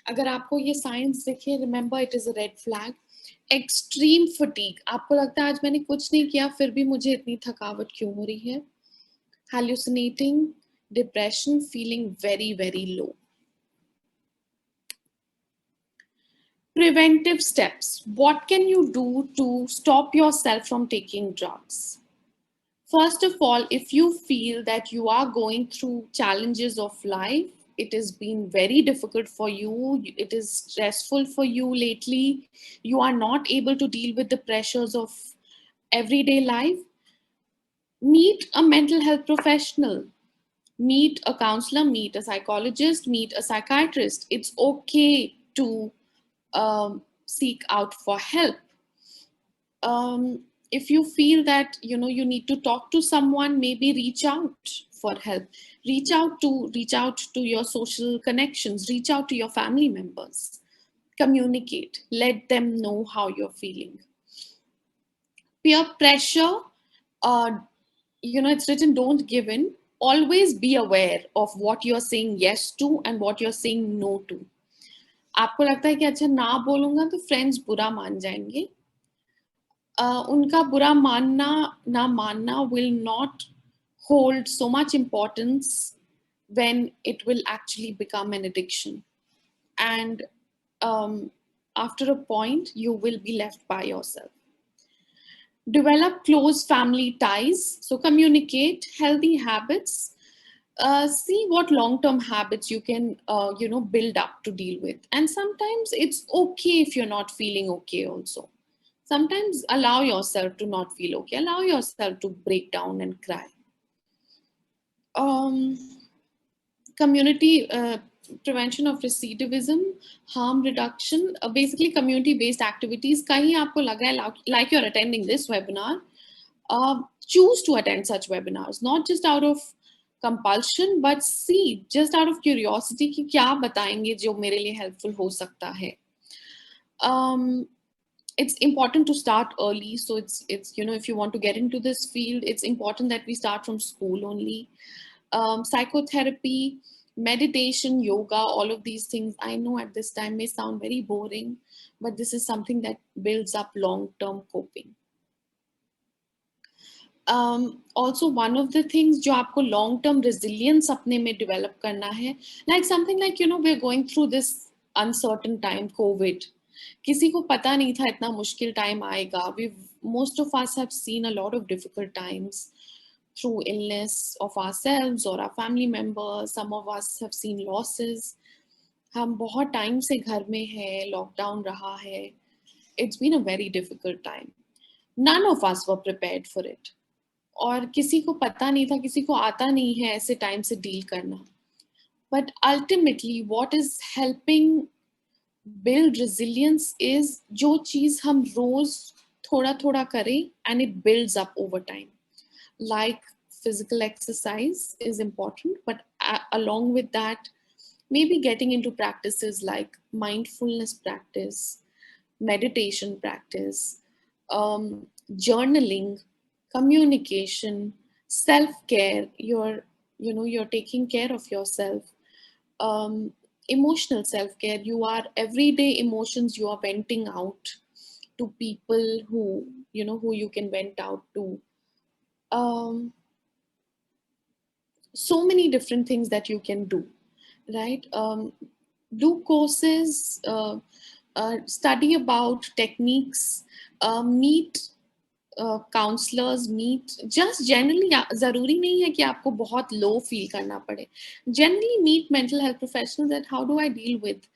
[SPEAKER 3] अगर आपको ये साइंस दिखे, remember it is a red flag. Extreme fatigue, आपको लगता है आज मैंने कुछ नहीं किया फिर भी मुझे इतनी थकावट क्यों हो रही है. Hallucinating, depression, feeling very, very low. Preventive steps. What can you do to stop yourself from taking drugs? First of all, if you feel that you are going through challenges of life, it has been very difficult for you, it is stressful for you lately, you are not able to deal with the pressures of everyday life, meet a mental health professional, meet a counselor, meet a psychologist, meet a psychiatrist. It's okay to seek out for help. If you feel that you need to talk to someone, maybe reach out for help. Reach out to your social connections, reach out to your family members, communicate, let them know how you're feeling. Peer pressure, it's written, don't give in. Always be aware of what you're saying yes to and what you're saying no to. आपको लगता है कि अच्छा ना बोलूंगा तो friends बुरा मान जाएंगे, उनका बुरा मानना ना मानना will not hold so much importance when it will actually become an addiction. And after a point, you will be left by yourself. Develop close family ties. So communicate healthy habits. See what long-term habits you can, build up to deal with. And sometimes it's okay if you're not feeling okay also. Sometimes allow yourself to not feel okay. Allow yourself to break down and cry. Community prevention of recidivism, harm reduction, basically community-based activities. कहीं आपको लग रहा है like you're attending this webinar, choose to attend such webinars, not just out of compulsion, but see, just out of curiosity कि क्या बताएंगे जो मेरे लिए helpful हो सकता है. It's important to start early. So it's if you want to get into this field, it's important that we start from school only. Psychotherapy, meditation, yoga, all of these things, I know at this time may sound very boring, but this is something that builds up long-term coping. Also, one of the things जो आपको long-term resilience अपने में develop करना है, like something like we're going through this uncertain time, COVID. किसी को पता नहीं था इतना मुश्किल टाइम आएगा. Most of us have seen a lot of difficult times through illness of ourselves or our family members. Some of us have seen losses. हम बहुत टाइम से घर में हैं, लॉकडाउन रहा है. It's been a very difficult time. None of us were prepared for it. और किसी को पता नहीं था, किसी को आता नहीं है ऐसे टाइम से डील करना. But ultimately, what is helping build resilience is जो चीज हम रोज थोड़ा थोड़ा करें and it builds up over time. Like physical exercise is important, but along with that, maybe getting into practices like mindfulness practice, meditation practice, journaling, communication, self-care. You're taking care of yourself. Emotional self-care. You are everyday emotions you are venting out to people who you can vent out to. So many different things that you can do, right? Do courses, study about techniques, meet counselors, meet just generally. ज़रूरी नहीं है कि आपको बहुत low feel करना पड़े. Generally meet mental health professionals that how do I deal with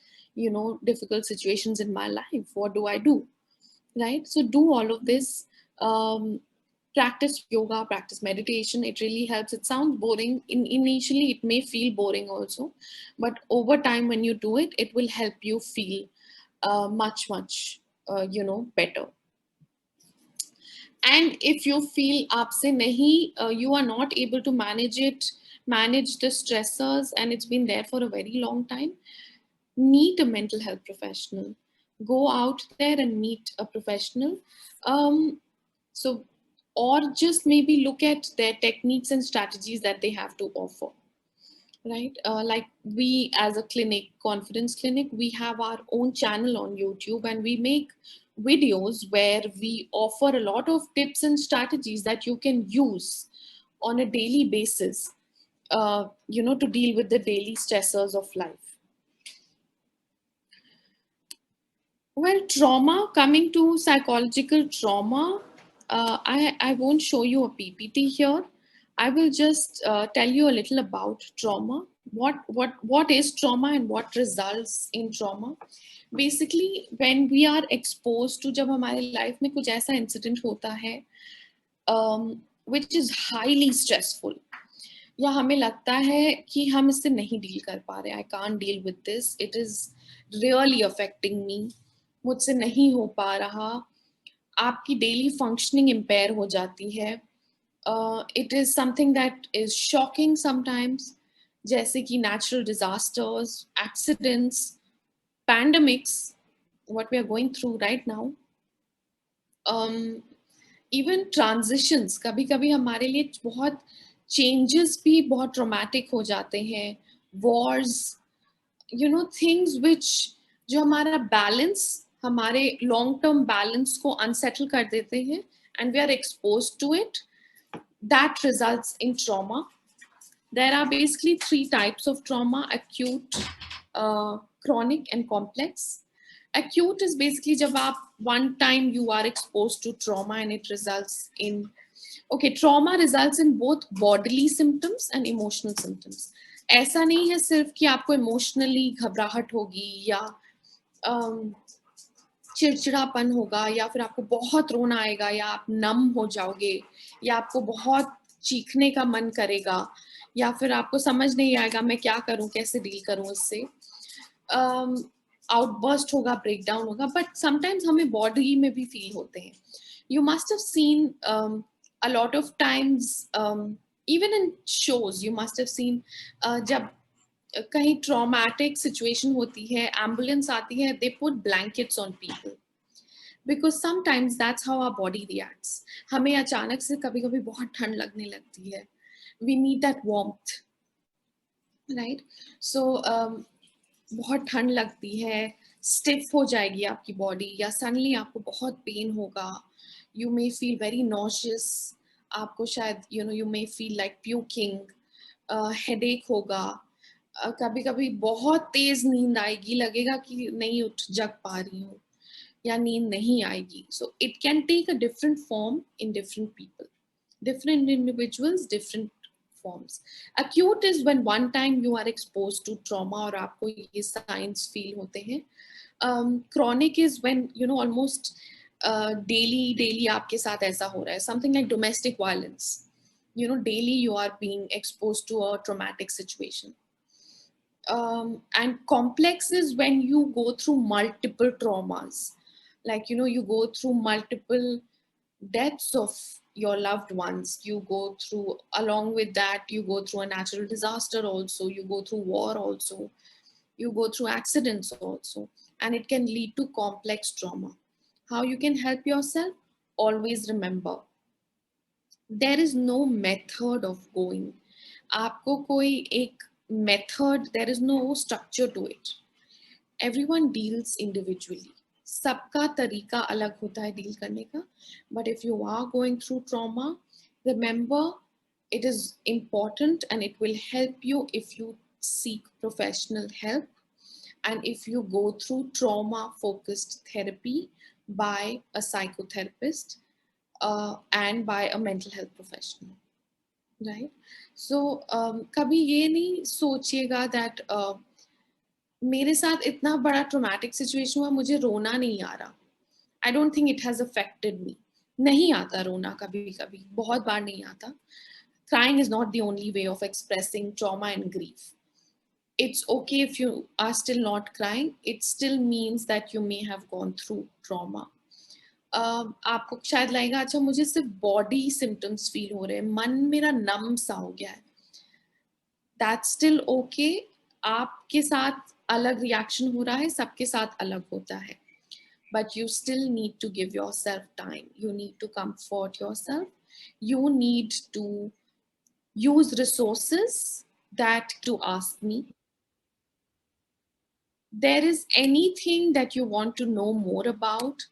[SPEAKER 3] difficult situations in my life? What do I do? Right? So do all of this. Practice yoga, practice meditation. It really helps. It sounds boring. Initially, it may feel boring also, but over time, when you do it, it will help you feel much better. And if you feel आपसे नहीं, you are not able to manage the stressors, and it's been there for a very long time, meet a mental health professional. Go out there and meet a professional. So, or just maybe look at their techniques and strategies that they have to offer. Right? Like we, as a clinic, Confidence Clinic, we have our own channel on YouTube, and we make videos where we offer a lot of tips and strategies that you can use on a daily basis, to deal with the daily stressors of life. Well, trauma, coming to psychological trauma, I won't show you a PPT here. I will just tell you a little about trauma. What is trauma and what results in trauma? Basically, when we are exposed to, जब हमारे life में कुछ ऐसा incident होता है, which is highly stressful, या हमें लगता है कि हम इससे नहीं डील कर पा रहे, I can't deal with this, it is really affecting me, मुझसे नहीं हो पा रहा, आपकी डेली फंक्शनिंग इम्पेयर हो जाती है, it is something that is shocking sometimes, जैसे कि natural disasters, accidents, pandemics, what we are going through right now, even transitions, कभी कभी हमारे लिए बहुत चेंजेस भी बहुत ट्रॉमेटिक हो जाते हैं, वॉर्स, थिंग्स विच जो हमारा बैलेंस, हमारे लॉन्ग टर्म बैलेंस को अनसेटल कर देते हैं, and we are expose to it, that results in trauma. There are basically 3 types of trauma: acute, chronic and complex. Acute is basically जब आप one time you are exposed to trauma and it results in, okay, trauma results in both bodily symptoms and emotional symptoms. ऐसा नहीं है सिर्फ कि आपको emotionally घबराहट होगी या चिड़चिड़ापन होगा या फिर आपको बहुत रोना आएगा या आप नम हो जाओगे या आपको बहुत चीखने का मन करेगा या फिर आपको समझ नहीं आएगा मैं क्या करूं, कैसे डील करूं इससे, आउटबर्स्ट होगा, ब्रेकडाउन होगा, बट समटाइम्स हमें बॉडी में भी फील होते हैं. You must have seen a lot of times, even in shows you must have seen, जब कहीं ट्रॉमेटिक सिचुएशन होती है, एम्बुलेंस आती है, they put blankets on people because sometimes that's how our body reacts. हमें अचानक से कभी कभी बहुत ठंड लगने लगती है, we need that warmth, right? So बहुत ठंड लगती है, स्टिफ हो जाएगी आपकी बॉडी, या सडनली आपको बहुत पेन होगा, you may feel very nauseous, आपको शायद you may feel like puking, headache होगा, कभी कभी बहुत तेज नींद आएगी, लगेगा कि नहीं उठ जग पा रही हूँ या नींद नहीं आएगी. So it can take a different form in different people, different individuals, different forms. Acute is when one time you are exposed to trauma और आपको ये signs feel होते हैं. Chronic is when almost daily आपके साथ ऐसा हो रहा है, something like domestic violence. Daily you are being exposed to a traumatic situation. And complex is when you go through multiple traumas, like you go through multiple deaths of your loved ones, you go through, along with that you go through a natural disaster also, you go through war also, you go through accidents also, and it can lead to complex trauma. How you can help yourself? Always remember, there is no method of going, आपको कोई एक method, there is no structure to it. Everyone deals individually, सबका तरीका अलग होता है deal करने का. But if you are going through trauma, remember it is important and it will help you if you seek professional help and if you go through trauma focused therapy by a psychotherapist and by a mental health professional, right? So kabhi ye nahi sochiyega that मेरे साथ इतना बड़ा traumatic situation हुआ, मुझे रोना नहीं आ रहा, I don't think it has affected me. नहीं आता रोना, कभी कभी, बहुत बार नहीं आता. Crying is not the only way of expressing trauma and grief. it's okay if you are still not crying. It still means that you may have gone through trauma. आपको शायद लगेगा अच्छा मुझे सिर्फ बॉडी सिम्टम्स फील हो रहे हैं, मन मेरा नम सा हो गया है, दैट्स स्टिल ओके. आपके साथ अलग रिएक्शन हो रहा है, सबके साथ अलग होता है, but you still need to give yourself time. You need to comfort yourself. You need to use resources that to ask me. There is anything that you want to know more about.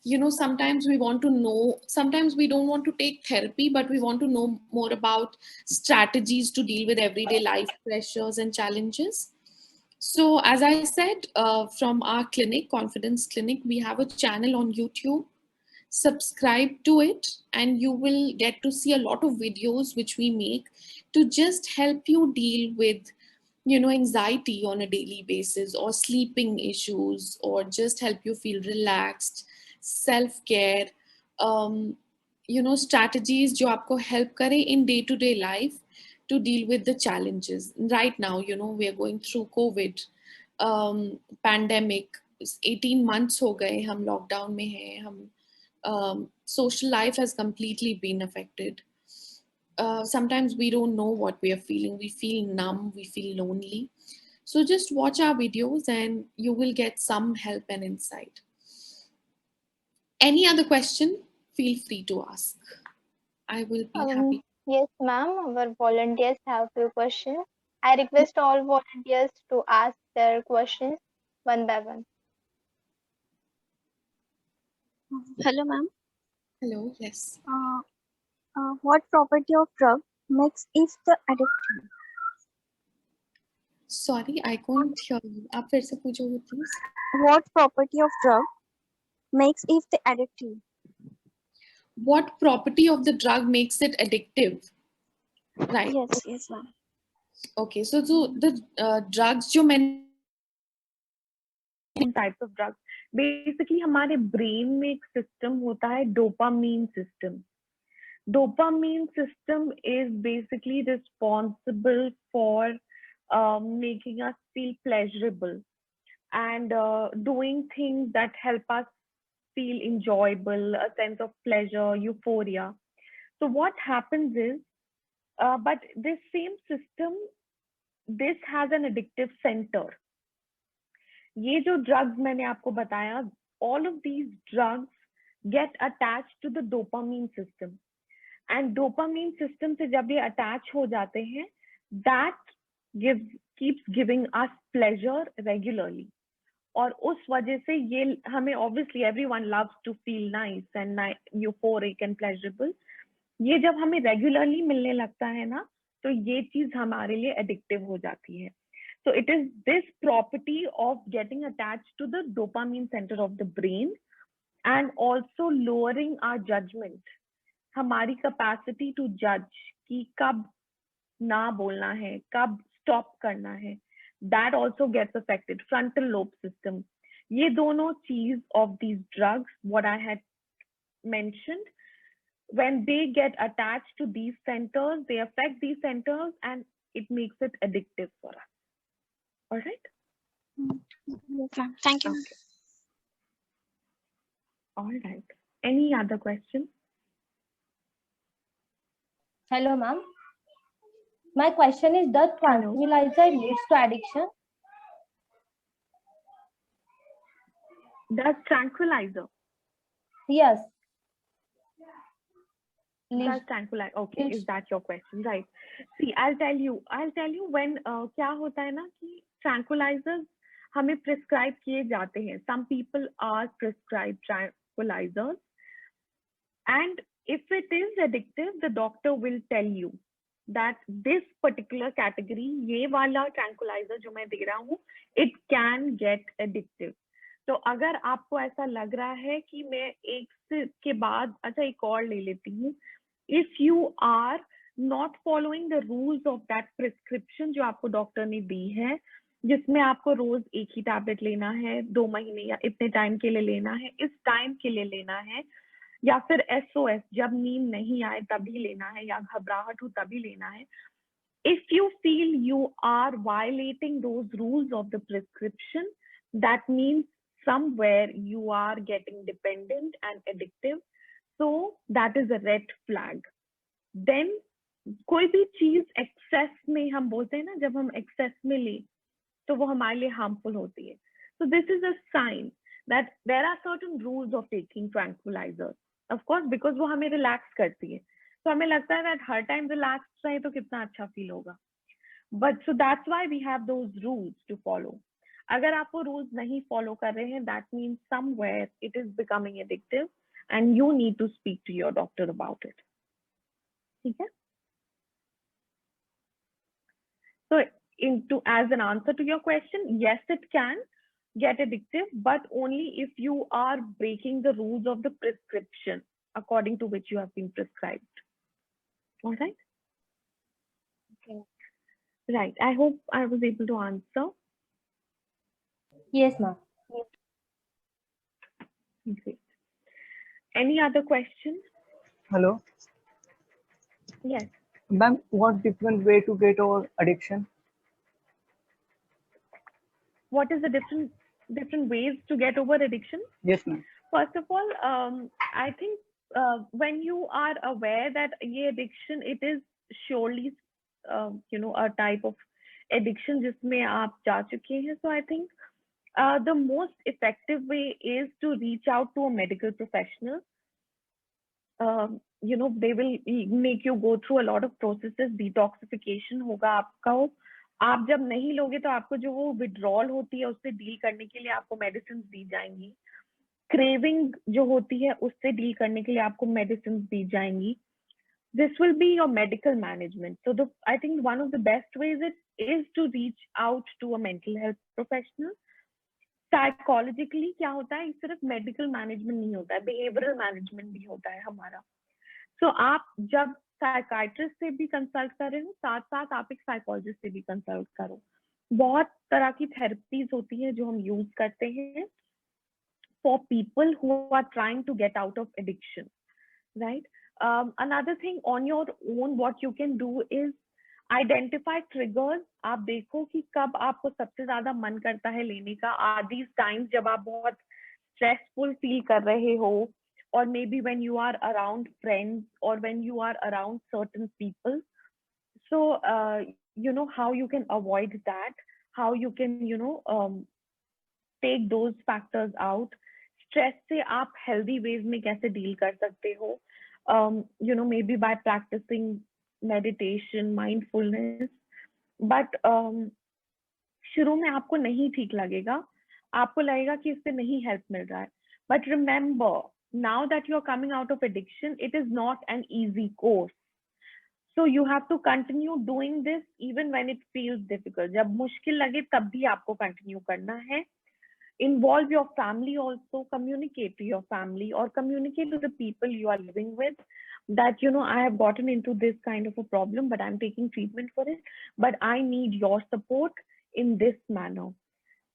[SPEAKER 3] You know, sometimes we want to know, sometimes we don't want to take therapy, but we want to know more about strategies to deal with everyday life pressures and challenges. So as I said, from our clinic, Confidence Clinic, we have a channel on YouTube. Subscribe to it and you will get to see a lot of videos which we make to just help you deal with, you know, anxiety on a daily basis, or sleeping issues, or just help you feel relaxed, self care, um, you know, strategies जो आपको help करे in day to day life to deal with the challenges. Right now, you know, we are going through COVID pandemic. 18 months हो गए, हम lockdown में हैं, हम social life has completely been affected. Sometimes we don't know what we are feeling. We feel numb, we feel lonely. So just watch our videos and you will get some help and insight. Any other question, feel free to ask. I will be happy.
[SPEAKER 1] Yes, ma'am. Our volunteers have few questions. I request all volunteers to ask their questions one by one.
[SPEAKER 4] Hello, ma'am.
[SPEAKER 3] Hello, yes.
[SPEAKER 4] What property of drug makes it the addictive?
[SPEAKER 3] Sorry, I couldn't hear you. आप फिर से पूछोगे please?
[SPEAKER 4] What property of drug makes it the addictive?
[SPEAKER 3] What property of the drug makes it addictive? Right.
[SPEAKER 4] Yes, ma'am.
[SPEAKER 3] Okay, so the drugs जो मैंने
[SPEAKER 2] types of drugs. Basically हमारे brain में एक system होता है dopamine system. Dopamine system is basically responsible for making us feel pleasurable and doing things that help us feel enjoyable, a sense of pleasure, euphoria. So what happens is, but this same system, this has an addictive center. ये जो drugs मैंने आपको बताया, all of these drugs get attached to the dopamine system. And dopamine system से जब ये attach हो जाते हैं, that keeps giving us pleasure regularly. और उस वजह से ये हमें obviously everyone loves to feel nice and euphoric and pleasurable. ये जब हमें regularly मिलने लगता है ना, तो ये चीज हमारे लिए addictive हो जाती है. So it is this property of getting attached to the dopamine center of the brain and also lowering our judgment. हमारी capacity to judge कि कब ना बोलना है, कब stop करना है, that also gets affected. Frontal lobe system. ये दोनों चीज of these drugs, what I had mentioned, when they get attached to these centers, they affect these centers and it makes it addictive for us. All right?
[SPEAKER 4] Yes, ma'am. Thank you.
[SPEAKER 2] Okay. All right. Any other question?
[SPEAKER 5] Hello, ma'am. My question is, does tranquilizer leads to addiction?
[SPEAKER 2] Does tranquilizer?
[SPEAKER 5] Yes.
[SPEAKER 2] Does tranquilizer? Okay, is that your question? Right. See, I'll tell you when क्या होता है ना कि tranquilizers हमें prescribe किए जाते हैं. Some people are prescribed tranquilizers, and if it is addictive, the doctor will tell you that this particular category, ये वाला tranquilizer जो मैं दे रहा हूँ, it can get addictive. तो अगर आपको ऐसा लग रहा है कि मैं एक के बाद अच्छा एक और ले लेती हूँ, if you are not following the rules of that prescription जो आपको डॉक्टर ने दी है, जिसमें आपको रोज एक ही टैबलेट लेना है, 2 महीने या इतने टाइम के लिए लेना है, इस टाइम के लिए लेना है, या फिर SOS जब नींद नहीं आए तभी लेना है, या घबराहट हो तभी लेना है, If you feel you are violating those rules of the prescription, that means somewhere you are getting dependent and addictive. So that is a red flag. Then कोई भी चीज एक्सेस में हम बोलते हैं ना, जब हम एक्सेस में ले तो वो हमारे लिए हार्मफुल होती है. So this is a sign that there are certain rules of taking tranquilizers. Of course, because वो हमें रिलैक्स करती है. तो हमें लगता है that हर टाइम रिलैक्स रहे तो कितना अच्छा फील होगा. But so that's why we have those rules to follow. अगर आप वो rules नहीं follow कर रहे हैं, that means somewhere it is becoming addictive and you need to speak to your doctor about it. ठीक है? So as an answer to your question, yes, it can get addictive, but only if you are breaking the rules of the prescription according to which you have been prescribed. All right?
[SPEAKER 1] Okay.
[SPEAKER 2] Right. I hope I was able to answer.
[SPEAKER 5] Yes, ma'am.
[SPEAKER 2] Great. Any other questions?
[SPEAKER 6] Hello,
[SPEAKER 2] Yes.
[SPEAKER 6] ma'am. What different way to get over addiction?
[SPEAKER 2] What is the different ways to get over addiction?
[SPEAKER 6] Yes, ma'am.
[SPEAKER 2] First of all, I think when you are aware that ये addiction, it is surely a type of addiction जिसमें आप जा चुके हैं. So I think the most effective way is to reach out to a medical professional. They will make you go through a lot of processes. Detoxification होगा आपका. आप जब नहीं लोगे तो आपको जो वो withdrawal होती है उससे डील करने के लिए आपको medicines दी जाएंगी. Craving जो होती है उससे डील करने के लिए आपको medicines दी जाएंगी. This will be your medical management. So I think one of the best ways is to reach out to a mental health professional. Psychologically क्या होता है, सिर्फ medical management नहीं होता है, behavioral management भी होता है हमारा. So आप जब psychiatrist से भी consult कर रहे हो, साथ साथ आप एक psychologist से भी consult करो. बहुत तरह की therapies होती है जो हम use करते हैं for people who are trying to get out of addiction, right? Another thing on your own, what you can do is identify triggers. आप देखो कि कब आपको सबसे ज्यादा मन करता है लेने का. Are these times जब आप बहुत stressful feel कर रहे हो, or maybe when you are around friends or when you are around certain people. So how you can avoid that, how you can take those factors out. Stress से आप healthy ways में कैसे deal कर सकते हो. Maybe by practicing meditation, mindfulness. But शुरू में आपको नहीं ठीक लगेगा, आपको लगेगा कि इससे नहीं help मिल रहा है. But remember, now that you are coming out of addiction, it is not an easy course. So you have to continue doing this even when it feels difficult. जब मुश्किल लगे तब भी आपको continue करना है. Involve your family also, communicate to your family or communicate to the people you are living with that, I have gotten into this kind of a problem, but I'm taking treatment for it, but I need your support in this manner.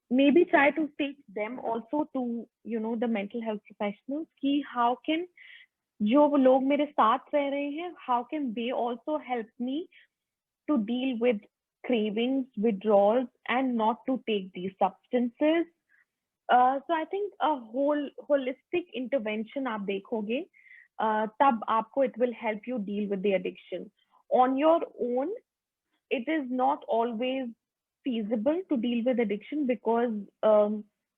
[SPEAKER 2] Maybe try to take them also to, the mental health professionals, कि how can जो लोग मेरे साथ रह रहे हैं, how can they also help me to deal with cravings, withdrawals, and not to take these substances. So I think a whole holistic intervention आप देखोगे, तब आपको it will help you deal with the addiction. On your own, it is not always feasible to deal with addiction because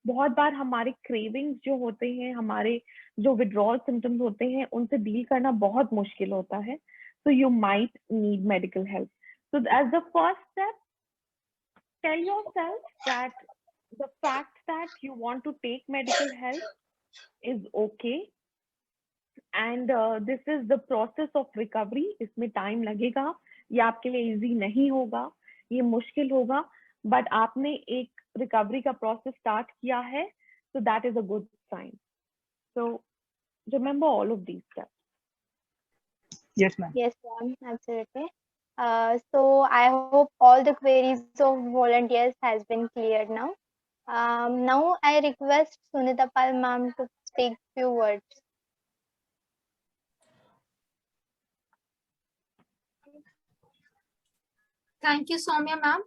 [SPEAKER 2] बहुत बार हमारे cravings जो होते हैं, हमारे जो withdrawal symptoms होते हैं, उनसे deal करना बहुत मुश्किल होता है. So you might need medical help. So as the first step, tell yourself that the fact that you want to take medical help is okay. And this is the process of recovery. इसमें time लगेगा, ये आपके लिए easy नहीं होगा, ये मुश्किल होगा, but आपने एक recovery का process start किया है, so that is a good sign. So remember all of these steps.
[SPEAKER 6] Yes, ma'am.
[SPEAKER 1] Yes, ma'am, absolutely. So I hope all the queries of volunteers has been cleared now. Now I request Sunita Pal ma'am to speak few words.
[SPEAKER 7] Thank you, Soumya ma'am,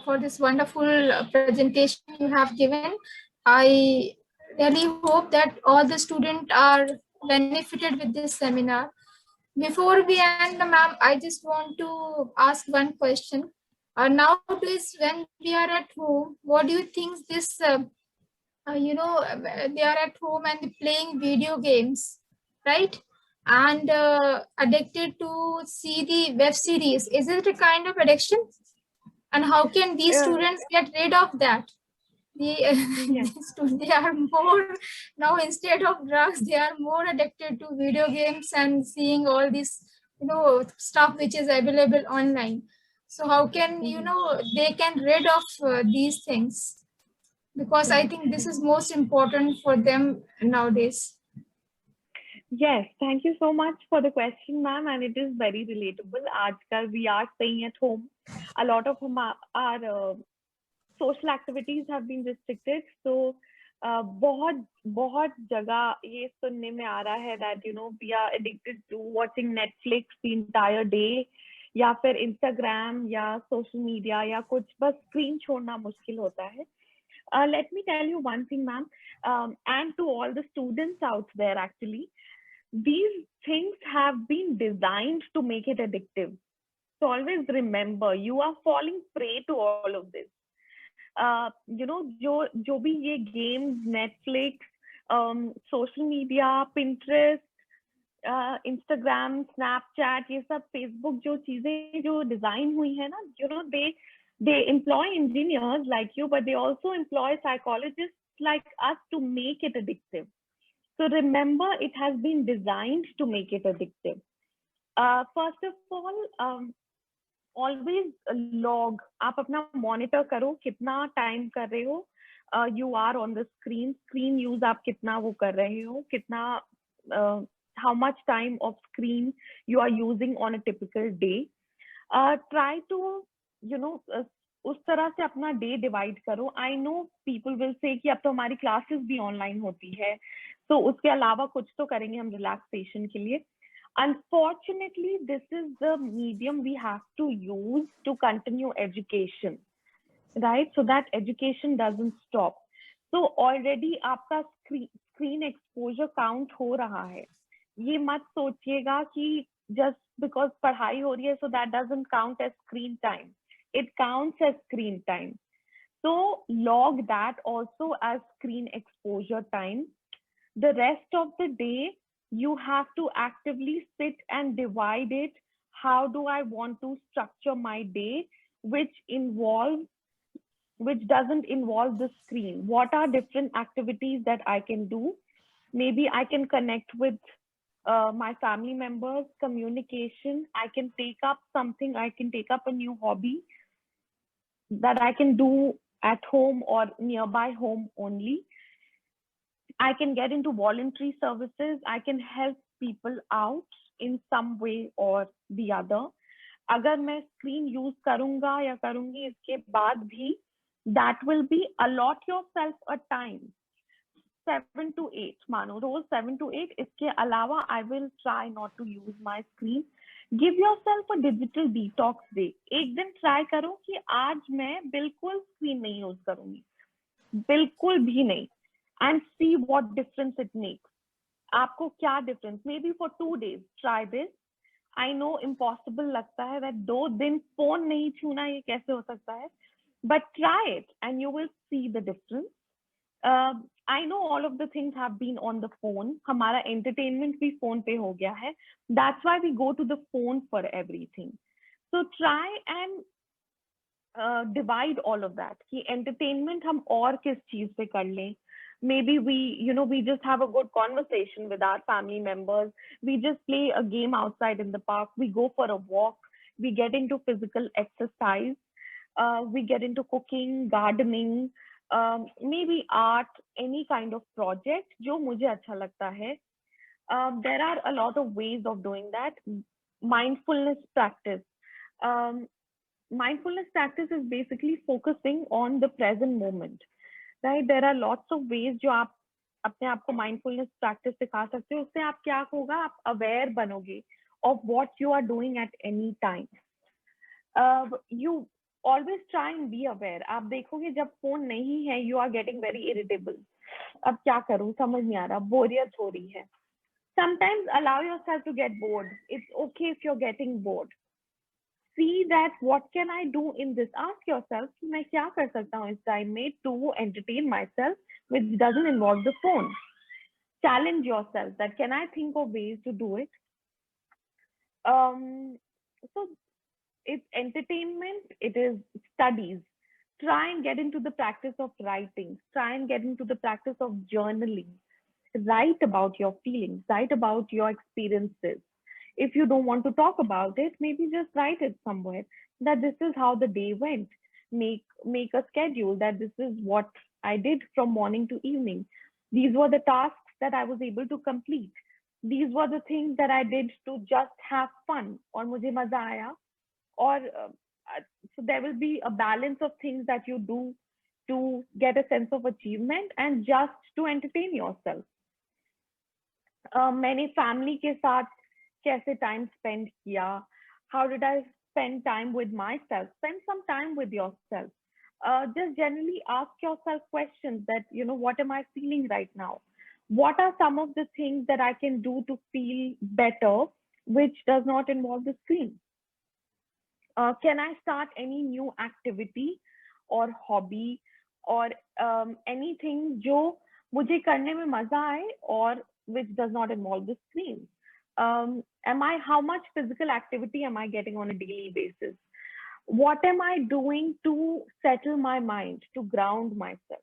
[SPEAKER 7] for this wonderful presentation you have given. I really hope that all the students are benefited with this seminar. Before we end, ma'am, I just want to ask one question. Nowadays, when we are at home, what do you think this, they are at home and playing video games, right? And addicted to see the web series. Is it a kind of addiction? And how can these
[SPEAKER 2] Uh,
[SPEAKER 7] students get rid of that? They,
[SPEAKER 2] yeah.
[SPEAKER 7] they are more now, instead of drugs, they are more addicted to video games and seeing all this, stuff which is available online. So how can,
[SPEAKER 2] Mhm.
[SPEAKER 7] they can rid of these things? Because I
[SPEAKER 2] Mhm.
[SPEAKER 7] think this is most important for them nowadays.
[SPEAKER 2] Yes, thank you so much for the question, ma'am, and it is very relatable. आजकल we are staying at home. A lot of our social activities have been restricted. So बहुत बहुत जगह ये सुनने में आ रहा है that we are addicted to watching Netflix the entire day, या फिर Instagram या social media या कुछ, बस screen छोड़ना मुश्किल होता है. Let me tell you one thing, ma'am, and to all the students out there, actually, these things have been designed to make it addictive. So always remember, you are falling prey to all of this. जो भी ये games, Netflix, social media, Pinterest, Instagram, Snapchat, ये सब Facebook, जो चीजें जो design हुई है ना, they employ engineers like you, but they also employ psychologists like us to make it addictive. So remember, it has been designed to make it addictive. First of all, always log. आप अपना monitor करो कितना time कर रहे हो. You are on the screen use आप कितना वो कर रहे हो, कितना how much time of screen you are using on a typical day. Try to उस तरह से अपना डे डिवाइड करो. I know people will say कि अब तो हमारी क्लासेस भी ऑनलाइन होती है, तो उसके अलावा कुछ तो करेंगे हम रिलैक्सेशन के लिए. Unfortunately, this is the medium we have to use to continue education, right? So that education doesn't stop. So already आपका screen exposure count हो रहा है. ये मत सोचिएगा कि just because पढ़ाई हो रही है, so that doesn't count as screen time. It counts as screen time. So log that also as screen exposure time. The rest of the day, you have to actively sit and divide it. How do I want to structure my day, which doesn't involve the screen? What are different activities that I can do? Maybe I can connect with my family members, communication. I can take up something. I can take up a new hobby that I can do at home or nearby home only. I can get into voluntary services. I can help people out in some way or the other. अगर मैं screen use करूंगा या करूंगी इसके बाद भी, that will be allot yourself a time. 7 to 8 मानो रोज 7 to 8. इसके अलावा I will try not to use my screen. Give yourself a digital detox day. एक दिन try करो कि आज मैं बिल्कुल screen नहीं use करूंगी, बिल्कुल भी नहीं, and see what difference it makes. आपको क्या difference? Maybe for 2 days try this. I know impossible लगता है that 2 दिन phone नहीं छूना, ये कैसे हो सकता है? But try it and you will see the difference. I know all of the things have been on the phone. हमारा entertainment भी phone पे हो गया है. That's why we go to the phone for everything. So try and divide all of that. कि entertainment हम और किस चीज पे कर लें. Maybe we just have a good conversation with our family members. We just play a game outside in the park. We go for a walk. We get into physical exercise. We get into cooking, gardening, maybe art, any kind of project जो मुझे अच्छा लगता है. There are a lot of ways of doing that. Mindfulness practice. Mindfulness practice is basically focusing on the present moment. Right? There are lots of ways जो आप अपने आप को mindfulness practice सिखा सकते हो. उससे आप क्या होगा, आप aware बनोगे of what you are doing at any time. You always try and be aware. आप देखोगे जब फोन नहीं है, you are getting very irritable. अब क्या करूं, समझ नहीं आ रहा, बोरियत हो रही है. Sometimes allow yourself to get bored. It's okay if you're getting bored. See that what can I do in this. Ask yourself कि मैं क्या कर सकता हूँ इस time में to entertain myself, which doesn't involve the phone. Challenge yourself that can I think of ways to do it. So it's entertainment, it is studies. Try and get into the practice of writing. Try and get into the practice of journaling. Write about your feelings, write about your experiences. If you don't want to talk about it, maybe just write it somewhere that this is how the day went. Make a schedule that this is what I did from morning to evening. These were the tasks that I was able to complete. These were the things that I did to just have fun और मुझे मजा आया. Or so there will be a balance of things that you do to get a sense of achievement and just to entertain yourself. मैंने family के साथ कैसे time spend किया, how did I spend time with myself. Spend some time with yourself. Just generally ask yourself questions that, you know, what am I feeling right now? What are some of the things that I can do to feel better, which does not involve the screen? Can I start any new activity or hobby or anything जो मुझे करने में मजा आए और which does not involve the screen? How much physical activity am I getting on a daily basis? What am I doing to settle my mind, to ground myself?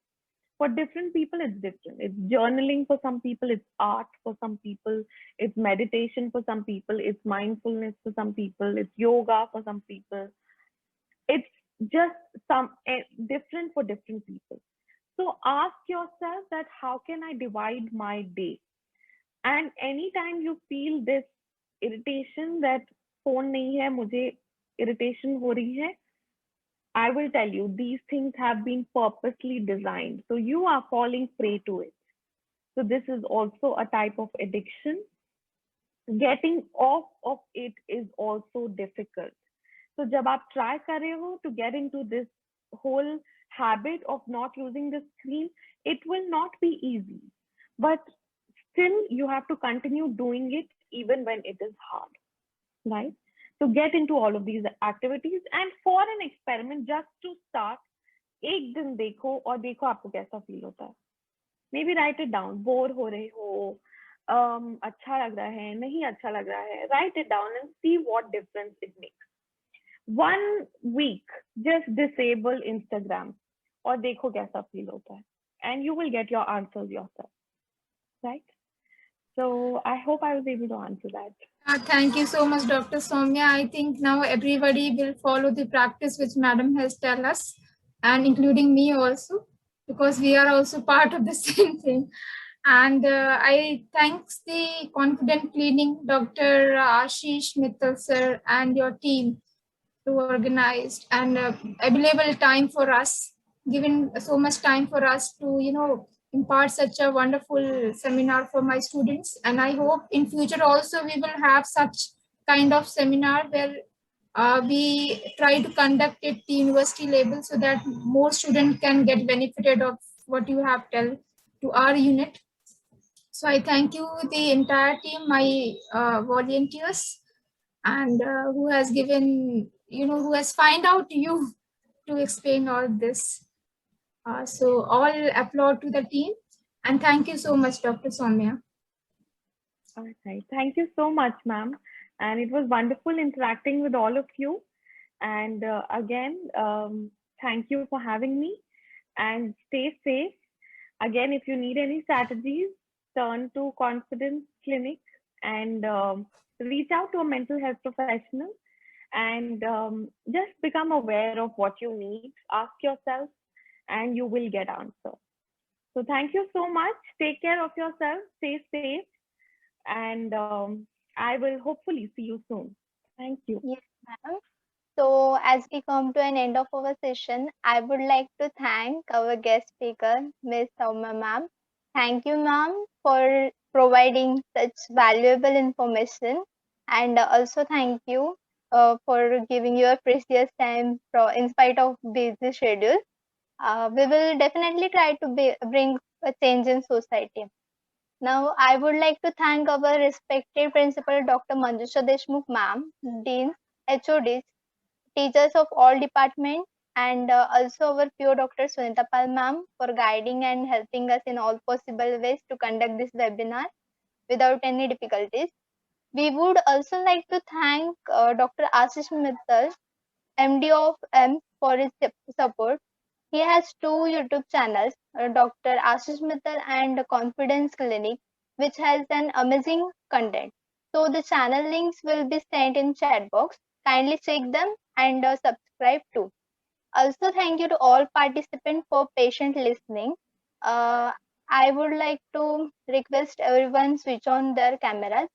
[SPEAKER 2] For different people, it's different. It's journaling for some people, it's art for some people, it's meditation for some people, it's mindfulness for some people, it's yoga for some people. It's just different for different people. So ask yourself that how can I divide my day? And anytime you feel this irritation that phone nahi hai, mujhe irritation ho rahi hai, I will tell you these things have been purposely designed. So you are falling prey to it. So this is also a type of addiction. Getting off of it is also difficult. So जब आप try कर रहे हो to get into this whole habit of not using the screen, it will not be easy. But still you have to continue doing it even when it is hard, right? So get into all of these activities, and for an experiment, just to start, एक दिन देखो और देखो आपको कैसा feel होता है. Maybe write it down. Bore हो रहे हो, अच्छा लग रहा है, नहीं अच्छा लग रहा है. Write it down and see what difference it makes. 1 week, just disable Instagram और देखो कैसा फील होता है. And you will get your answers yourself, right? So I hope I was able to answer that.
[SPEAKER 7] Thank you so much, Dr. Soumya. I think now everybody will follow the practice which Madam has tell us, and including me also, because we are also part of the same thing. And I thanks the Confident Cleaning, Dr. Ashish Mittal sir, and your team to organize and available time for us, given so much time for us to, you know, impart such a wonderful seminar for my students. And I hope in future also we will have such kind of seminar where we try to conduct it at the university level so that more students can get benefited of what you have tell to our unit. So I thank you the entire team, my volunteers, and who has given, you know, who has find out you to explain all this. So all applaud to the team, and thank you so much, Dr. Soumya.
[SPEAKER 2] All right. Thank you so much, ma'am. And it was wonderful interacting with all of you. And again, thank you for having me, and stay safe. Again, if you need any strategies, turn to Confidence Clinic and reach out to a mental health professional, and just become aware of what you need. Ask yourself and you will get answers. So thank you so much. Take care of yourself. Stay safe. And I will hopefully see you soon. Thank you.
[SPEAKER 1] Yes, ma'am. So as we come to an end of our session, I would like to thank our guest speaker, Ms. Soumya ma'am. Thank you, ma'am, for providing such valuable information. And also thank you for giving your precious time in spite of busy schedule. We will definitely try to bring a change in society. Now, I would like to thank our respected principal, Dr. Manjusha Deshmukh ma'am, deans, HODs, teachers of all departments, and also our PO Dr. Sunita Pal ma'am for guiding and helping us in all possible ways to conduct this webinar without any difficulties. We would also like to thank Dr. Ashish Mittal, MD of M, for his support. He has two YouTube channels, Dr. Ashish Mittal and Confidence Clinic, which has an amazing content. So the channel links will be sent in chat box. Kindly check them and subscribe too. Also, thank you to all participants for patient listening. Uh, I would like to request everyone switch on their cameras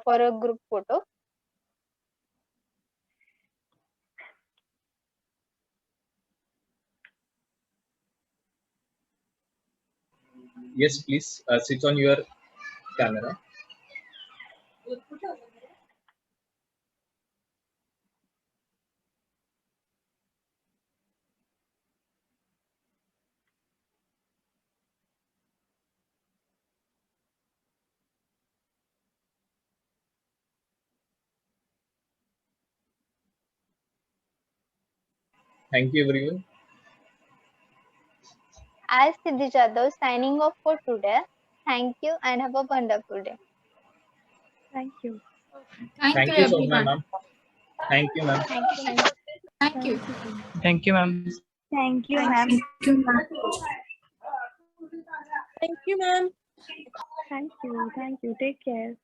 [SPEAKER 1] for a group photo.
[SPEAKER 8] Yes, please switch on your camera. Thank you, everyone.
[SPEAKER 1] As Siddhi Jadhav signing off for today. Thank you and have a wonderful day.
[SPEAKER 2] Thank you.
[SPEAKER 7] Thank
[SPEAKER 8] Thank
[SPEAKER 7] you,
[SPEAKER 8] you so much,
[SPEAKER 7] everyone.
[SPEAKER 8] ma'am. Thank you, ma'am.
[SPEAKER 4] Thank you, ma'am.
[SPEAKER 7] Thank you.
[SPEAKER 6] Thank you, ma'am.
[SPEAKER 4] Thank you, ma'am.
[SPEAKER 5] Thank you, ma'am.
[SPEAKER 2] Thank you. Thank you. Take care.